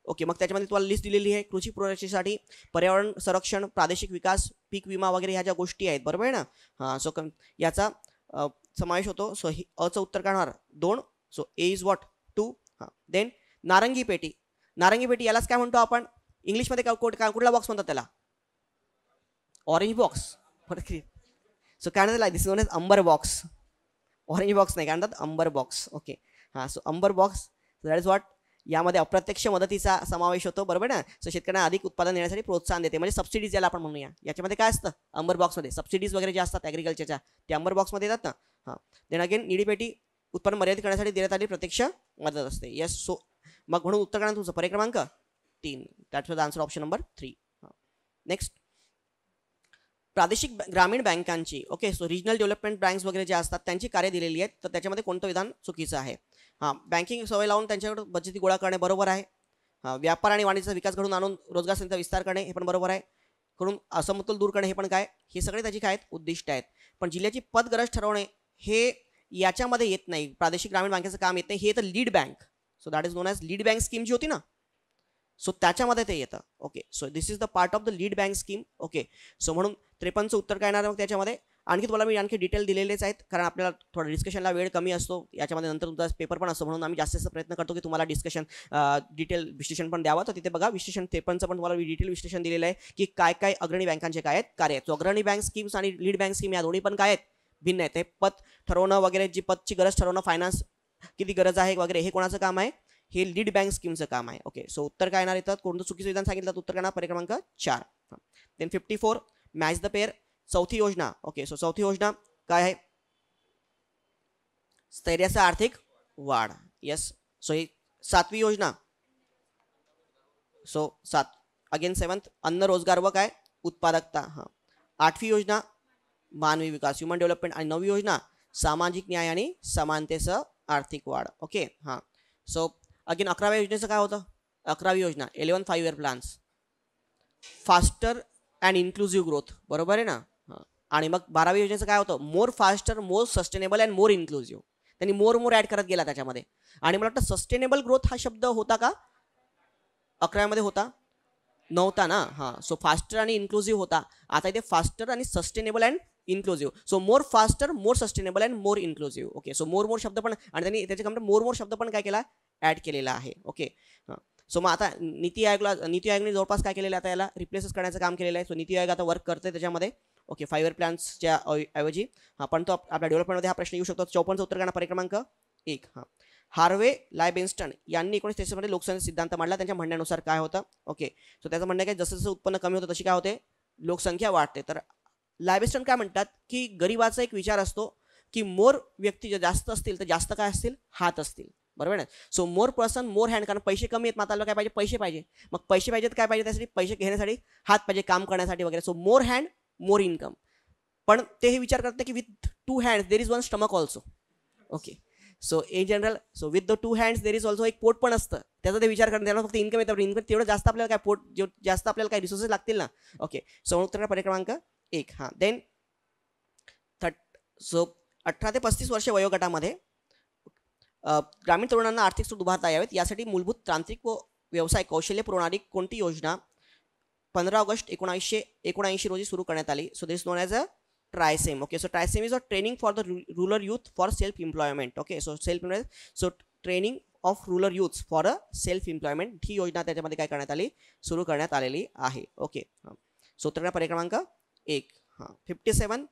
ओके, मग त्याच्यामध्ये तुम्हाला लिस्ट दिलेली आहे कृषी पुरवठ्यासाठी, पर्यावरण संरक्षण, प्रादेशिक विकास, पीक विमा वगैरे ह्या ज्या गोष्टी आहेत, बरोबर आहे ना. हां, सो याचा समावेश होतो. सो अचं उत्तर काय होणार 2. So A is what 2. हां देन नारंगी पेटी. नारंगी पेटी यालाच काय म्हणतो आपण इंग्लिशमध्ये कुठला बॉक्स म्हणतात त्याला ऑरेंज बॉक्स. सो काय म्हणतात this known as amber box. Orange box नाही काय म्हणतात अंबर बॉक्स. ओके हां so amber box that is what यामध्ये अप्रत्यक्ष मदतीचा समावेश होतो बरोबर ना. सो शेतकऱ्यांना अधिक उत्पादन देण्यासाठी प्रोत्साहन देते म्हणजे सबसिडीज याला आपण म्हणूया. याच्यामध्ये काय असतं अंबर बॉक्समध्ये सबसिडीज वगैरे जे असतात ॲग्रिकल्चरच्या ते अंबर बॉक्समध्ये येतात ना. हां देन अगेन निळी पेटी उत्पन्न मर्यादित करण्यासाठी देण्यात आलेली प्रत्यक्ष मदत असते. येस सो मग म्हणून उत्तर काय तुमचं पर्याय क्रमांक 3. That's the answer option number 3. Next प्रादेशिक ग्रामीण बँकांची okay so regional development banks वगैरे जे असतात त्यांची कार्य दिलेली आहेत तर त्याच्यामध्ये कोणतं विधान चुकीचं आहे. हां बँकिंग सवय लावून त्यांच्याकडे बचती गोळा करणे बरोबर आहे. हां व्यापार आणि वाणिज्याचा विकास घडून आणून रोजगार संधीचा विस्तार करणे हे पण बरोबर आहे. करून असमतोल दूर करणे हे पण काय हे सगळे त्याची काय आहेत उद्दिष्ट आहेत. पण जिल्ह्याची पत गरज ठरवणे हे याच्यामध्ये येत नाही. प्रादेशिक ग्रामीण बँकेचं काम येत नाही. हे तर lead bank so that is known as lead bank scheme जी होती ना सो त्याच्यामध्ये ते येतं. Okay so this is the part of the lead bank scheme. Okay so म्हणून 53चं उत्तर काय येणार मग त्याच्यामध्ये. आणखी तुम्हाला मी आणखी डिटेल दिलेलेच आहेत कारण आपल्याला थोडा डिस्कशनला वेळ कमी असतो याच्यामध्ये नंतर तुमचा पेपर पण असतो म्हणून आम्ही जास्त प्रयत्न करतो की तुम्हाला डिस्कशन डिटेल विश्लेषण पण द्यावं. तर तिथे बघा विश्लेषण 53चं पण तुम्हाला डिटेल विश्लेषण दिलेलं आहे की काय काय अग्रणी बँकांचे काय आहेत कार्य आहेत. सो अग्रणी बँक स्कीम्स आणि लीड बँक स्कीम या दोन्ही पण काय आहेत भिन्न आहेत. हे पत ठरवणं वगैरे जी पतची गरज ठरवणं फायनान्स किती गरज आहे वगैरे हे कोणाचं काम आहे हे लीड बँक स्कीमचं काम आहे. ओके सो उत्तर काय येणार येतात कोणतं चुकीचं विधान सांगितलं तर उत्तर काय पर्याय क्रमांक 4. Then 54 match the pair. चौथी योजना ओके सो चौथी योजना काय आहे स्थैर्याचा आर्थिक वाढ. येस सो ही 7वी योजना सो 7 अगेन 7th अन्न रोजगार व काय उत्पादकता. हां 8वी योजना मानवी विकास ह्युमन डेव्हलपमेंट आणि 9वी योजना सामाजिक न्याय आणि समानतेसह आर्थिक वाढ. ओके हां सो अगेन 11व्या योजनेचं काय होतं 11वी योजना 11 5 year plans faster and inclusive growth बरोबर आहे ना. हां आणि मग 12वी योजनेचं काय होतं मोर faster more sustainable and more inclusive. त्यांनी मोर ॲड करत गेला त्याच्यामध्ये. आणि मला वाटतं सस्टेनेबल ग्रोथ हा शब्द होता का 11व्यामध्ये होता नव्हता ना. हां सो फास्टर आणि इन्क्लुझिव्ह होता. आता इथे फास्टर आणि sustainable and inclusive so more faster more sustainable and more inclusive. Okay so more शब्द पण आणि त्यांनी त्याच्यामध्ये मोर शब्द पण काय केला ॲड केलेला आहे. ओके हां सो मग आता नीती आयोगने जवळपास काय केलेलं आता याला रिप्लेसेस करण्याचं काम केलेलं आहे. सो नीती आयोग आता वर्क करते त्याच्यामध्ये. ओके 5 year प्लॅन्सच्या ऐवजी हां पण तो आपल्या डेव्हलपमेंटमध्ये हा प्रश्न येऊ शकतो. 54चं उत्तर करणार पर्याय क्रमांक 1. हां हार्वे लायबेन्स्टन यांनी 1963मध्ये लोकसंख्या सिद्धांत मांडला. त्यांच्या म्हणण्यानुसार काय होतं ओके सो त्याचं म्हणणं काय जसं जसं उत्पन्न कमी होतं तशी काय होते लोकसंख्या वाढते. तर लायबेन्स्टन काय म्हणतात की गरिबाचा एक विचार असतो की मोर व्यक्ती जे जास्त असतील तर जास्त काय असतील हात असतील बरोबर ना. सो मोर पर्सन मोर हँड कारण पैसे कमी आहेत माताला काय पाहिजे पैसे पाहिजे. मग पैसे पाहिजेत काय पाहिजे त्यासाठी पैसे घेण्यासाठी हात पाहिजे काम करण्यासाठी वगैरे. सो मोर हँड मोर इन्कम. पण ते हे विचार करते की with 2 hands there is 1 stomach also. Okay so in general so with the 2 hands there is also एक पोट पण असतं त्याचा ते विचार करतात. त्यांना फक्त इन्कम येतं इन्कम तेवढं जास्त आपल्याला काय पोट जास्त आपल्याला काय रिसोर्सेस लागतील ना. ओके सो उत्तर पर्याय क्रमांक 1. हां देन सो 18 ते 35 वर्ष वयोगटामध्ये ग्रामीण तरुणांना आर्थिक स्रोत उभारता यावेत यासाठी मूलभूत तांत्रिक व व्यवसाय कौशल्य पुरवणारी कोणती योजना 15 ऑगस्ट 1979 रोजी सुरू करण्यात आली. So this known as a TRYSEM. Okay so TRYSEM is a training for the rural youth for self employment. Okay so so training of rural youth for a self employment ही योजना त्याच्यामध्ये काय करण्यात आली सुरू करण्यात आलेली आहे. ओके हां सो उत्तर पर्याय क्रमांक 1. हां 57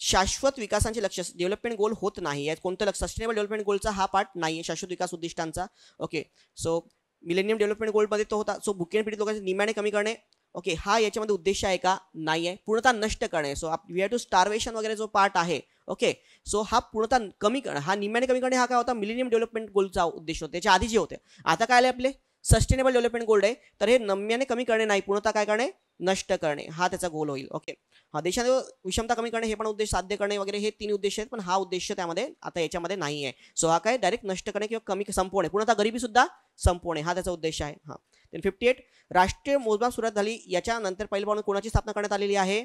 शाश्वत विकासांचे लक्ष डेव्हलपमेंट गोल होत नाही यात कोणतं लक्ष सस्टेनेबल डेव्हलपमेंट गोलचा हा पार्ट नाही आहे शाश्वत विकास उद्दिष्टांचा. ओके सो मिलेनियम डेव्हलपमेंट गोलमध्ये तो होता. सो भुकेन पीडित लोकांचे निम्म्याने कमी करणे. ओके हा याच्यामध्ये उद्देश आहे का नाही आहे पूर्णतः नष्ट करणे. So we have to starvation वगैरे जो पार्ट आहे ओके सो हा पूर्णतः कमी करणे हा निम्म्याने कमी करणे हा काय होता मिलेनियम डेव्हलपमेंट गोलचा उद्देश होता. त्याच्या आधी जे होते आता काय आले आपले सस्टेनेबल डेव्हलपमेंट गोल आहे. तर हे निम्म्याने कमी करणे नाही पूर्णतः काय करणे नष्ट करणे हा त्याचा गोल होईल. ओके हा देशाने विषमता कमी करणे हे पण उद्देश साध्य करणे वगैरे हे 3 उद्देश आहेत पण हा उद्देश त्यामध्ये आता याच्यामध्ये नाही आहे. सो हा काय डायरेक्ट नष्ट करणे किंवा कमी संपवणे पूर्णतः गरिबी सुद्धा संपवणे हा त्याचा उद्देश आहे. हां देन 58 राष्ट्रीय मोजमाप सुरुवात झाली याच्यानंतर पहिल्या पासून कोणाची स्थापना करण्यात आलेली आहे.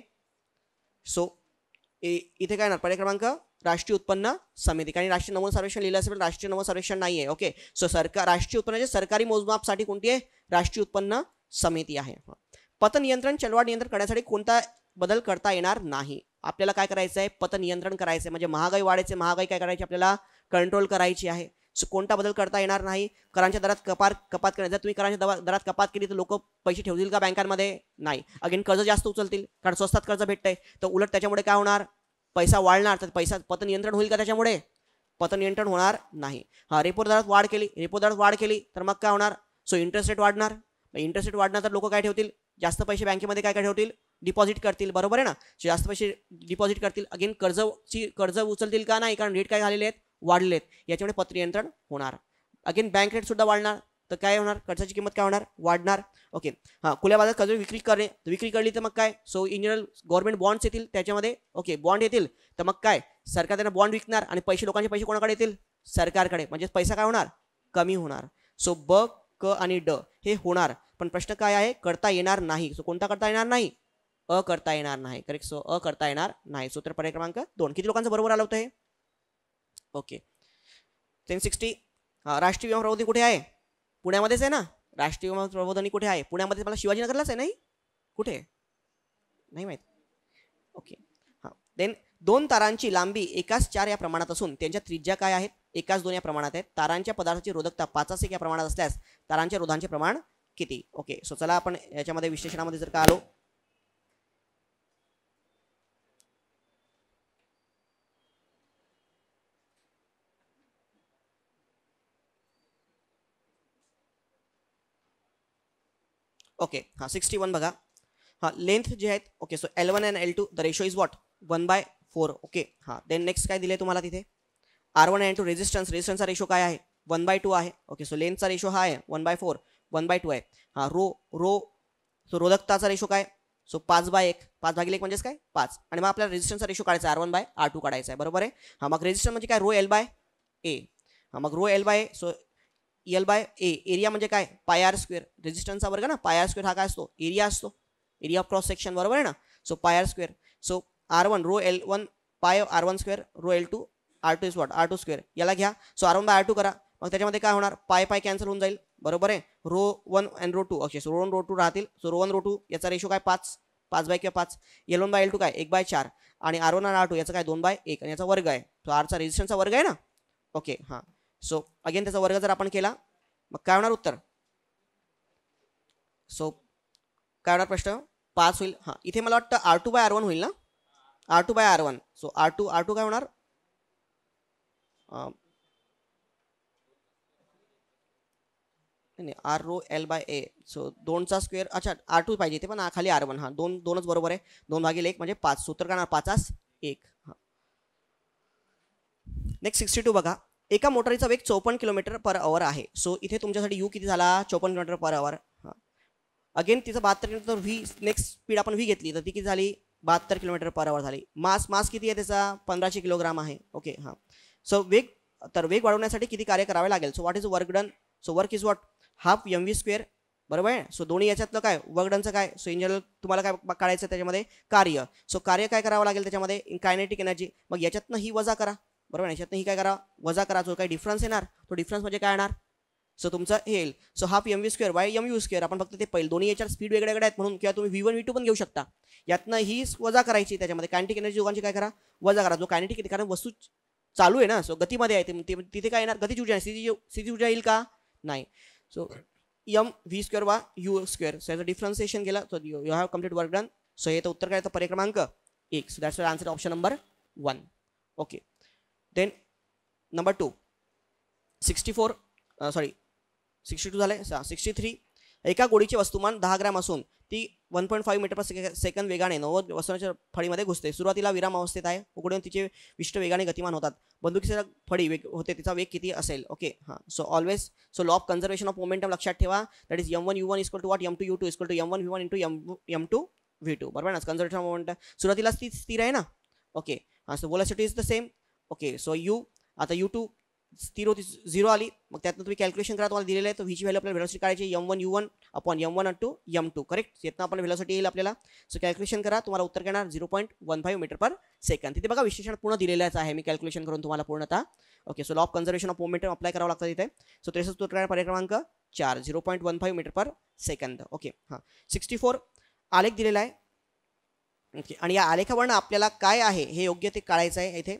सो इथे काय ना पर्याय क्रमांक राष्ट्रीय उत्पन्न समिती कारण राष्ट्रीय नमुना सर्वेक्षण लिहिलं असेल पण राष्ट्रीय नमुना सर्वेक्षण नाही आहे. ओके सो राष्ट्रीय उत्पन्नाचे सरकारी मोजमापसाठी कोणती आहे राष्ट्रीय उत्पन्न समिती आहे. पत नियंत्रण चलवाढ नियंत्रण करण्यासाठी कोणता बदल करता येणार नाही. आपल्याला काय करायचं आहे, पतनियंत्रण करायचं आहे, म्हणजे महागाई वाढायचे, महागाई काय करायची आपल्याला, कंट्रोल करायची आहे. सो कोणता बदल करता येणार नाही, करांच्या दरात कपात करणे. जर तुम्ही करांच्या दरात कपात केली तर लोक पैसे ठेवतील का बँकांमध्ये, नाही. अगेन कर्ज जास्त उचलतील, कारण स्वस्तात कर्ज भेटतंय, तर उलट त्याच्यामुळे काय होणार, पैसा वाढणार, तर पैसा पतनियंत्रण होईल का त्याच्यामुळे, पतनियंत्रण होणार नाही. हा, रेपो दरात वाढ केली तर मग काय होणार, सो इंटरेस्ट रेट वाढणार. इंटरेस्ट रेट वाढणार तर लोक काय ठेवतील, जास्त पैसे बँकेमध्ये काय ठेवतील, डिपॉझिट करतील, बरोबर आहे ना. जास्त पैसे डिपॉझिट करतील, अगेन कर्ज उचलतील का, नाही, कारण रेट काय झालेले आहेत, वाढलेत, याच्यामुळे पतनियंत्रण होणार. अगेन बँक रेट सुद्धा वाढणार, तर काय होणार, कर्जाची किंमत काय होणार, वाढणार. ओके. हां, खुल्या बाजारात कर्ज विक्री करली तर मग काय, so in general government bonds येतील त्याच्यामध्ये, ओके, बॉन्ड येतील, तर मग काय, सरकार त्यांना बॉन्ड विकणार आणि लोकांचे पैसे कोणाकडे येतील, सरकारकडे, म्हणजे पैसा काय होणार, कमी होणार. सो ब, क आणि ड हे होणार, पण प्रश्न काय आहे, करता येणार नाही. सो कोणता करता येणार नाही, करता येणार नाही. करेक्ट. सो करता येणार नाही. सूत्र पर्याय क्रमांक 2. किती लोकांचं बरोबर आलं होतं हे, ओके. 1060. राष्ट्रीय विमा प्रबोधिनी कुठे आहे, पुण्यामध्येच आहे ना. राष्ट्रीय विमा प्रबोधिनी कुठे आहे, पुण्यामध्ये, मला शिवाजीनगरलाच आहे, नाही कुठे, नाही माहित. ओके. हां, देन 2 तारांची लांबी 1:4 या प्रमाणात असून त्यांच्या त्रिज्या काय आहेत, 1:2 या प्रमाणात आहेत. तारांच्या पदार्थाची रोधकता 5:1 या प्रमाणात असल्यास तारांच्या रोधांचे प्रमाण किती. ओके. सो चला आपण याच्यामध्ये विश्लेषणामध्ये जर का आलो, ओके. हां, 61 बघा. हां, लेंथ जे आहेत, okay. So L1 and L2 the ratio is what, 1/4. Okay. हां, देन नेक्स्ट काय दिले तुम्हाला तिथे, R1 अँड L2 रेजिस्टन्सचा रेशो काय आहे, 1/2 आहे. ओके. सो लेंथचा रेशो हा आहे 1/4, 1/2 आहे. हां, सो रोधकताचा रेशो काय, सो 5/1, 5/1 म्हणजेच काय 5. आणि मग आपल्याला रेजिस्टन्सचा रेशो काढायचा आहे, R1/R2 काढायचा आहे, बरोबर आहे. हां, मग रेजिस्टन्स म्हणजे काय, रो L/A. हां, मग row L/A, so L/A. Area म्हणजे काय, πr². रेजिस्टन्सचा वर्ग ना, πr² हा काय असतो, एरिया असतो, एरिया ऑफ क्रॉस सेक्शन, बरोबर आहे ना. So πr². So R1 rho L1 πr1², rho L2 R2 is what, R2². याला घ्या, सो R1/R2 करा, मग त्याच्यामध्ये काय होणार, पाय कॅन्सल होऊन जाईल, बरोबर आहे. Rho 1 and rho 2, okay. So rho 1 rho 2 राहतील. सो रो 1 रो 2 याचा रेशो काय, 5/5. L1/L2 काय 1/4 आणि R1 आणि R2 याचा काय 2/1 आणि याचा वर्ग आहे. तो आरचा रेजिस्टन्सचा वर्ग आहे ना. ओके. हां, सो अगेन त्याचा वर्ग जर आपण केला मग काय होणार उत्तर, सो काय होणार प्रश्न, 5 होईल. हां, इथे मला वाटतं R2/R1 होईल ना, R2/R1. सो R2 काय होणार, नाही, R रो L/A. सो 2चा स्क्वेअर, अच्छा R2 पाहिजे इथे, पण खाली R1. हां, 2च बरोबर आहे, 2/1 म्हणजे 5. सूत्र काय, 5/1. हां, नेक्स्ट 62 बघा. एका मोटारीचा वेग 54 km/h आहे. सो इथे तुमच्यासाठी यू किती झाला, 54 km/h. हां, अगेन तिचं 72 किलोमीटर, व्ही नेक्स्ट स्पीड आपण व्ही घेतली तर ती किती झाली, 72 km/h झाली. मास किती आहे त्याचा, 1500 किलोग्राम आहे. ओके. हां, सो वेग वाढवण्यासाठी किती कार्य करावे लागेल. So what is work done, so work is what, half mv², बरोबर आहे. सो दोन्ही याच्यातलं काय, वर्क डनचं काय, सो इन जनरल तुम्हाला काय काढायचं त्याच्यामध्ये, कार्य. सो कार्य काय करावं लागेल त्याच्यामध्ये, इन कायनेटिक एनर्जी. मग याच्यातनं ही वजा करा, बरोबर आहे, याच्यातनं ही काय करा, वजा करा. जो काही डिफरन्स येणार तो डिफरन्स म्हणजे काय येणार, सो तुमचं हे येईल. So half mv² by mu². आपण फक्त ते पहिले दोन्ही याच्यात स्पीड वेगवेगळे आहेत म्हणून, किंवा तुम्ही V1 V2 पण घेऊ शकता. यातनं ही वजा करायची, त्याच्यामध्ये कायनेटिक एनर्जी दोघांची काय करा, वजा करा. जो कायनेटिक येते, कारण वस्तू चालू आहे ना, सो गतीमध्ये आहे, तिथे काय येणार, गतीची ऊर्जा, स्थिती ऊर्जा येईल का, नाही. सो mv² वा u². सो याचं डिफरन्सिएशन केलं, so you have complete work done. So हे तर उत्तर काय येतं, पर्याय क्रमांक 1. So that's answer option number 1. Okay. Then number 2, 62 झाले. 63. एका गोळीचे वस्तुमान 10 ग्रॅम असून ती 1.5 मीटर/सेकंद वेगाने 90 वस्तूंच्या फळीमध्ये घुसते. सुरुवातीला विराम अवस्थेत आहे, उघडून तिचे विशिष्ट वेगाने गतिमान होतात. बंदुकीच्या फळी होते, तिचा वेग किती असेल. ओके. हां, so always, so law of conservation of momentum लक्षात ठेवा. That is m1 u1 equal to what, m2 u2 equal to m1 v1 into m2 v2, बरोबर ना. कन्झर्वेशन ऑफ मोमेंटम सुरुवातीला स्थिर आहे ना. ओके. हां, so velocity is the same. Okay. So आता u2 स्थिर होती, 0 आली, मग त्यातनं तुम्ही कॅल्क्युलेशन करा, तुम्हाला दिलेलं आहे. तर व्हीची व्हॅल्यू आपल्याला व्हेलॉसिटी काढायची, m1 u1 upon m1 to m2, correct. यातनं आपण व्हेलॉसिटी येईल आपल्याला. सो कॅल्क्युलेशन करा, तुम्हाला उत्तर येणार 0.15 मीटर/सेकंद. तिथे बघा विश्लेषण पूर्ण दिलेलंच आहे, मी कॅल्क्युलेशन करून तुम्हाला पूर्णतः. Okay. So law of conservation of momentum apply करावं लागतं तिथे. सो त्याचं उत्तर पर्याय क्रमांक 4, 0.15 मीटर/सेकंद. ओके. हां, 64 आलेख दिलेला आहे. ओके, आणि या आलेखावरनं आपल्याला काय आहे हे योग्य ते काढायचं आहे इथे.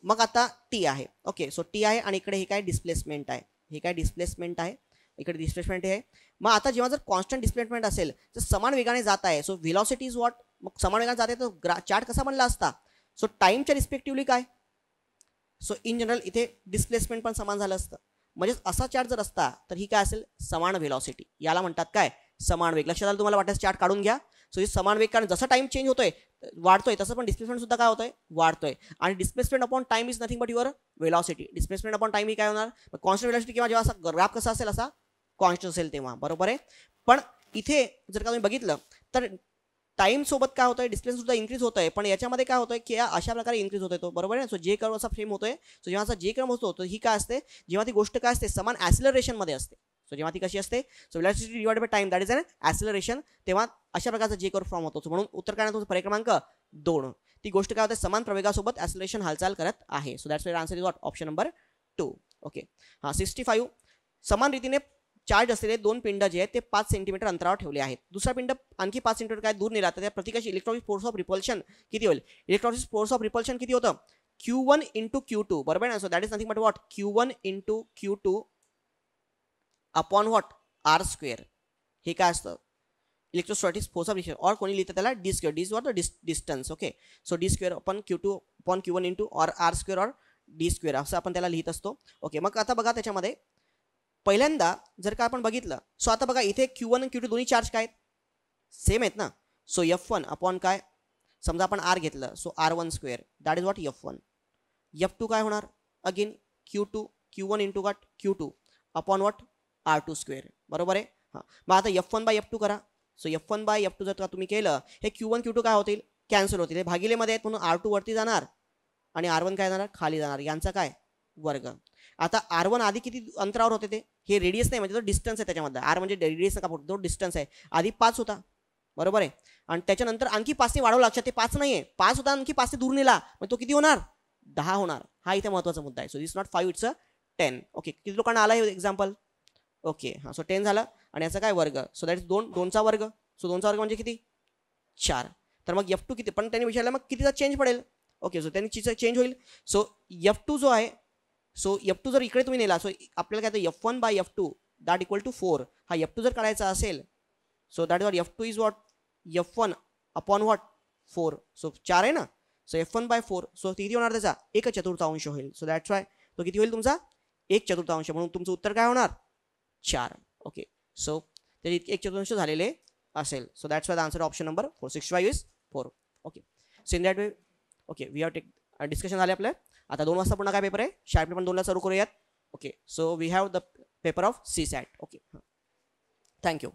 मग आता टी आहे. ओके, सो टी आहे आणि इकडे हे काय डिस्प्लेसमेंट आहे, हे काय डिस्प्लेसमेंट आहे, इकडे डिस्प्लेसमेंट आहे. मग आता जेव्हा जर कॉन्स्टंट डिस्प्लेसमेंट असेल तर समान वेगाने जात आहे, सो व्हेलॉसिटी इज व्हॉट. मग समान वेगाने जाते तर चार्ट कसा बनला असता. सो टाईमच्या रिस्पेक्टिव्हली काय, सो इन जनरल इथे डिस्प्लेसमेंट पण समान झालं असतं. म्हणजेच असा चार्ट जर असता तर ही काय असेल, समान व्हेलॉसिटी. याला म्हणतात काय, समान वेग. लक्षात आलं तुम्हाला, वाटतं चार्ट काढून घ्या. सो ही समान वेग, कारण जसा टाइम चेंज होतोय वाढतोय तसं पण डिस्प्लेसमेंट सुद्धा काय होतोय, वाढतोय. आणि displacement upon time is nothing but your velocity. Displacement upon time ही काय होणार, कॉन्स्टंट व्हेलॉसिटी किंवा जेव्हा असा ग्राफ कसा असेल असा कॉन्स्टंट असेल तेव्हा, बरोबर आहे. पण इथे जर का तुम्ही बघितलं तर टाइम सोबत काय होतंय, डिस्प्लेसमेंट सुद्धा इन्क्रीज होतंय, पण याच्यामध्ये काय होतंय की अशा प्रकारे इन्क्रीज होतोय तो, बरोबर आहे. सो जे कर्व असा फ्रेम होतोय, सो जेव्हा असा जे कर्व होतो तर ही काय असते, जेव्हा ती गोष्ट काय असते, समान ॲक्सिलरेशन मध्ये असते. सो जेव्हा ती कशी असते, so velocity divided by time that is an acceleration, तेव्हा अशा प्रकारचा जे कर्व फॉर्म होतो. म्हणून उत्तर काय येतो, पर्याय क्रमांक 2. ती गोष्ट काय होते, समान प्रवेगासोबत ॲक्सिलरेशन हालचाल करत आहे. So that's answer is what, option number 2. Okay, हां 65. समान रीतीने चार्ज असलेले दोन पिंड जे आहेत ते 5 सेंटीमीटर अंतरावर ठेवले आहेत. दुसरा पिंड आणखी 5 सेंटीमीटर काय दूर नेला तर त्या प्रतीकाची इलेक्ट्रॉनिक फोर्स ऑफ रिपल्शन किती होईल. इलेक्ट्रॉनिक फोर्स ऑफ रिपल्शन किती होतं, Q1 इंटू Q2, बरोबर ना. So that is nothing but what, Q1 into Q2 upon what, r square. हे काय असतं, इलेक्ट्रोस्टॅटिक फोर्स ऑफ रिपल्शन, और कोणी लिहितं त्याला D square. D is what, the distance. Okay, so D square upon Q2 upon Q1 into और R square और D square असं आपण त्याला लिहित असतो. ओके, मग आता बघा त्याच्यामध्ये पहिल्यांदा जर का आपण बघितलं, सो आता बघा इथे Q1 आणि Q2 दोन्ही चार्ज काय सेम आहेत ना. सो F1 अपॉन काय, समजा आपण आर घेतलं, so R1 square that is what F1. F2 काय होणार, again Q1 into what Q2 upon what R2 square, बरोबर आहे. हां, मग आता F1 बाय F2 करा. सो F1 बाय F2 जर का तुम्ही केलं, हे Q1 Q2 काय होतील, कॅन्सल होतील. हे भागिलेमध्ये आहेत म्हणून R2 वरती जाणार आणि R1 काय जाणार, खाली जाणार. यांचा काय वर्ग. आता R1 आधी किती अंतरावर होते ते, हे रेडियस नाही म्हणजे तो डिस्टन्स आहे त्याच्यामध्ये. आर म्हणजे रेडियस नका, तो डिस्टन्स आहे. आधी 5 होता, बरोबर आहे. आणि त्याच्यानंतर आणखी 5 ने वाढवला. लक्षात, ते 5 नाही आहे, 5 होता आणखी 5 ने दूर नेला, मग तो किती होणार, 10 होणार. हा इथे महत्त्वाचा मुद्दा आहे. So this not 5, it's 10. Okay, किती लोकांना आला हे एक्झाम्पल. ओके, हां, सो 10 झालं आणि याचा काय वर्ग. सो दॅट इज 2चा वर्ग. सो 2चा वर्ग म्हणजे किती, 4. तर मग F2 किती, पण त्यांनी विचारलं मग कितीचा चेंज पडेल. ओके, सो त्यांनी चीज चेंज होईल. सो F2 जो आहे, सो F2 जर इकडे तुम्ही नेला, सो आपल्याला काय तर F1 bye F2 that equal to 4. हा F2 जर काढायचा असेल, so that is what F2 is what F1 upon what 4. So 4 आहे ना, सो F1 बाय 4. सो किती होणार त्याचा, 1/4 होईल. सो दॅट्स वाय तो किती होईल तुमचा, 1/4. म्हणून तुमचं उत्तर काय होणार, 4. ओके, सो ते 1/4 झालेले असेल. So that's why the answer option number 4. 65 is 4. Okay, so in that way. Okay, we have take discussion झाले आपलं. आता 2 वाजता पुन्हा काय पेपर आहे, शाळेत पण 2ला चालू करूयात. Okay, so we have the paper of CSAT. Okay, thank you.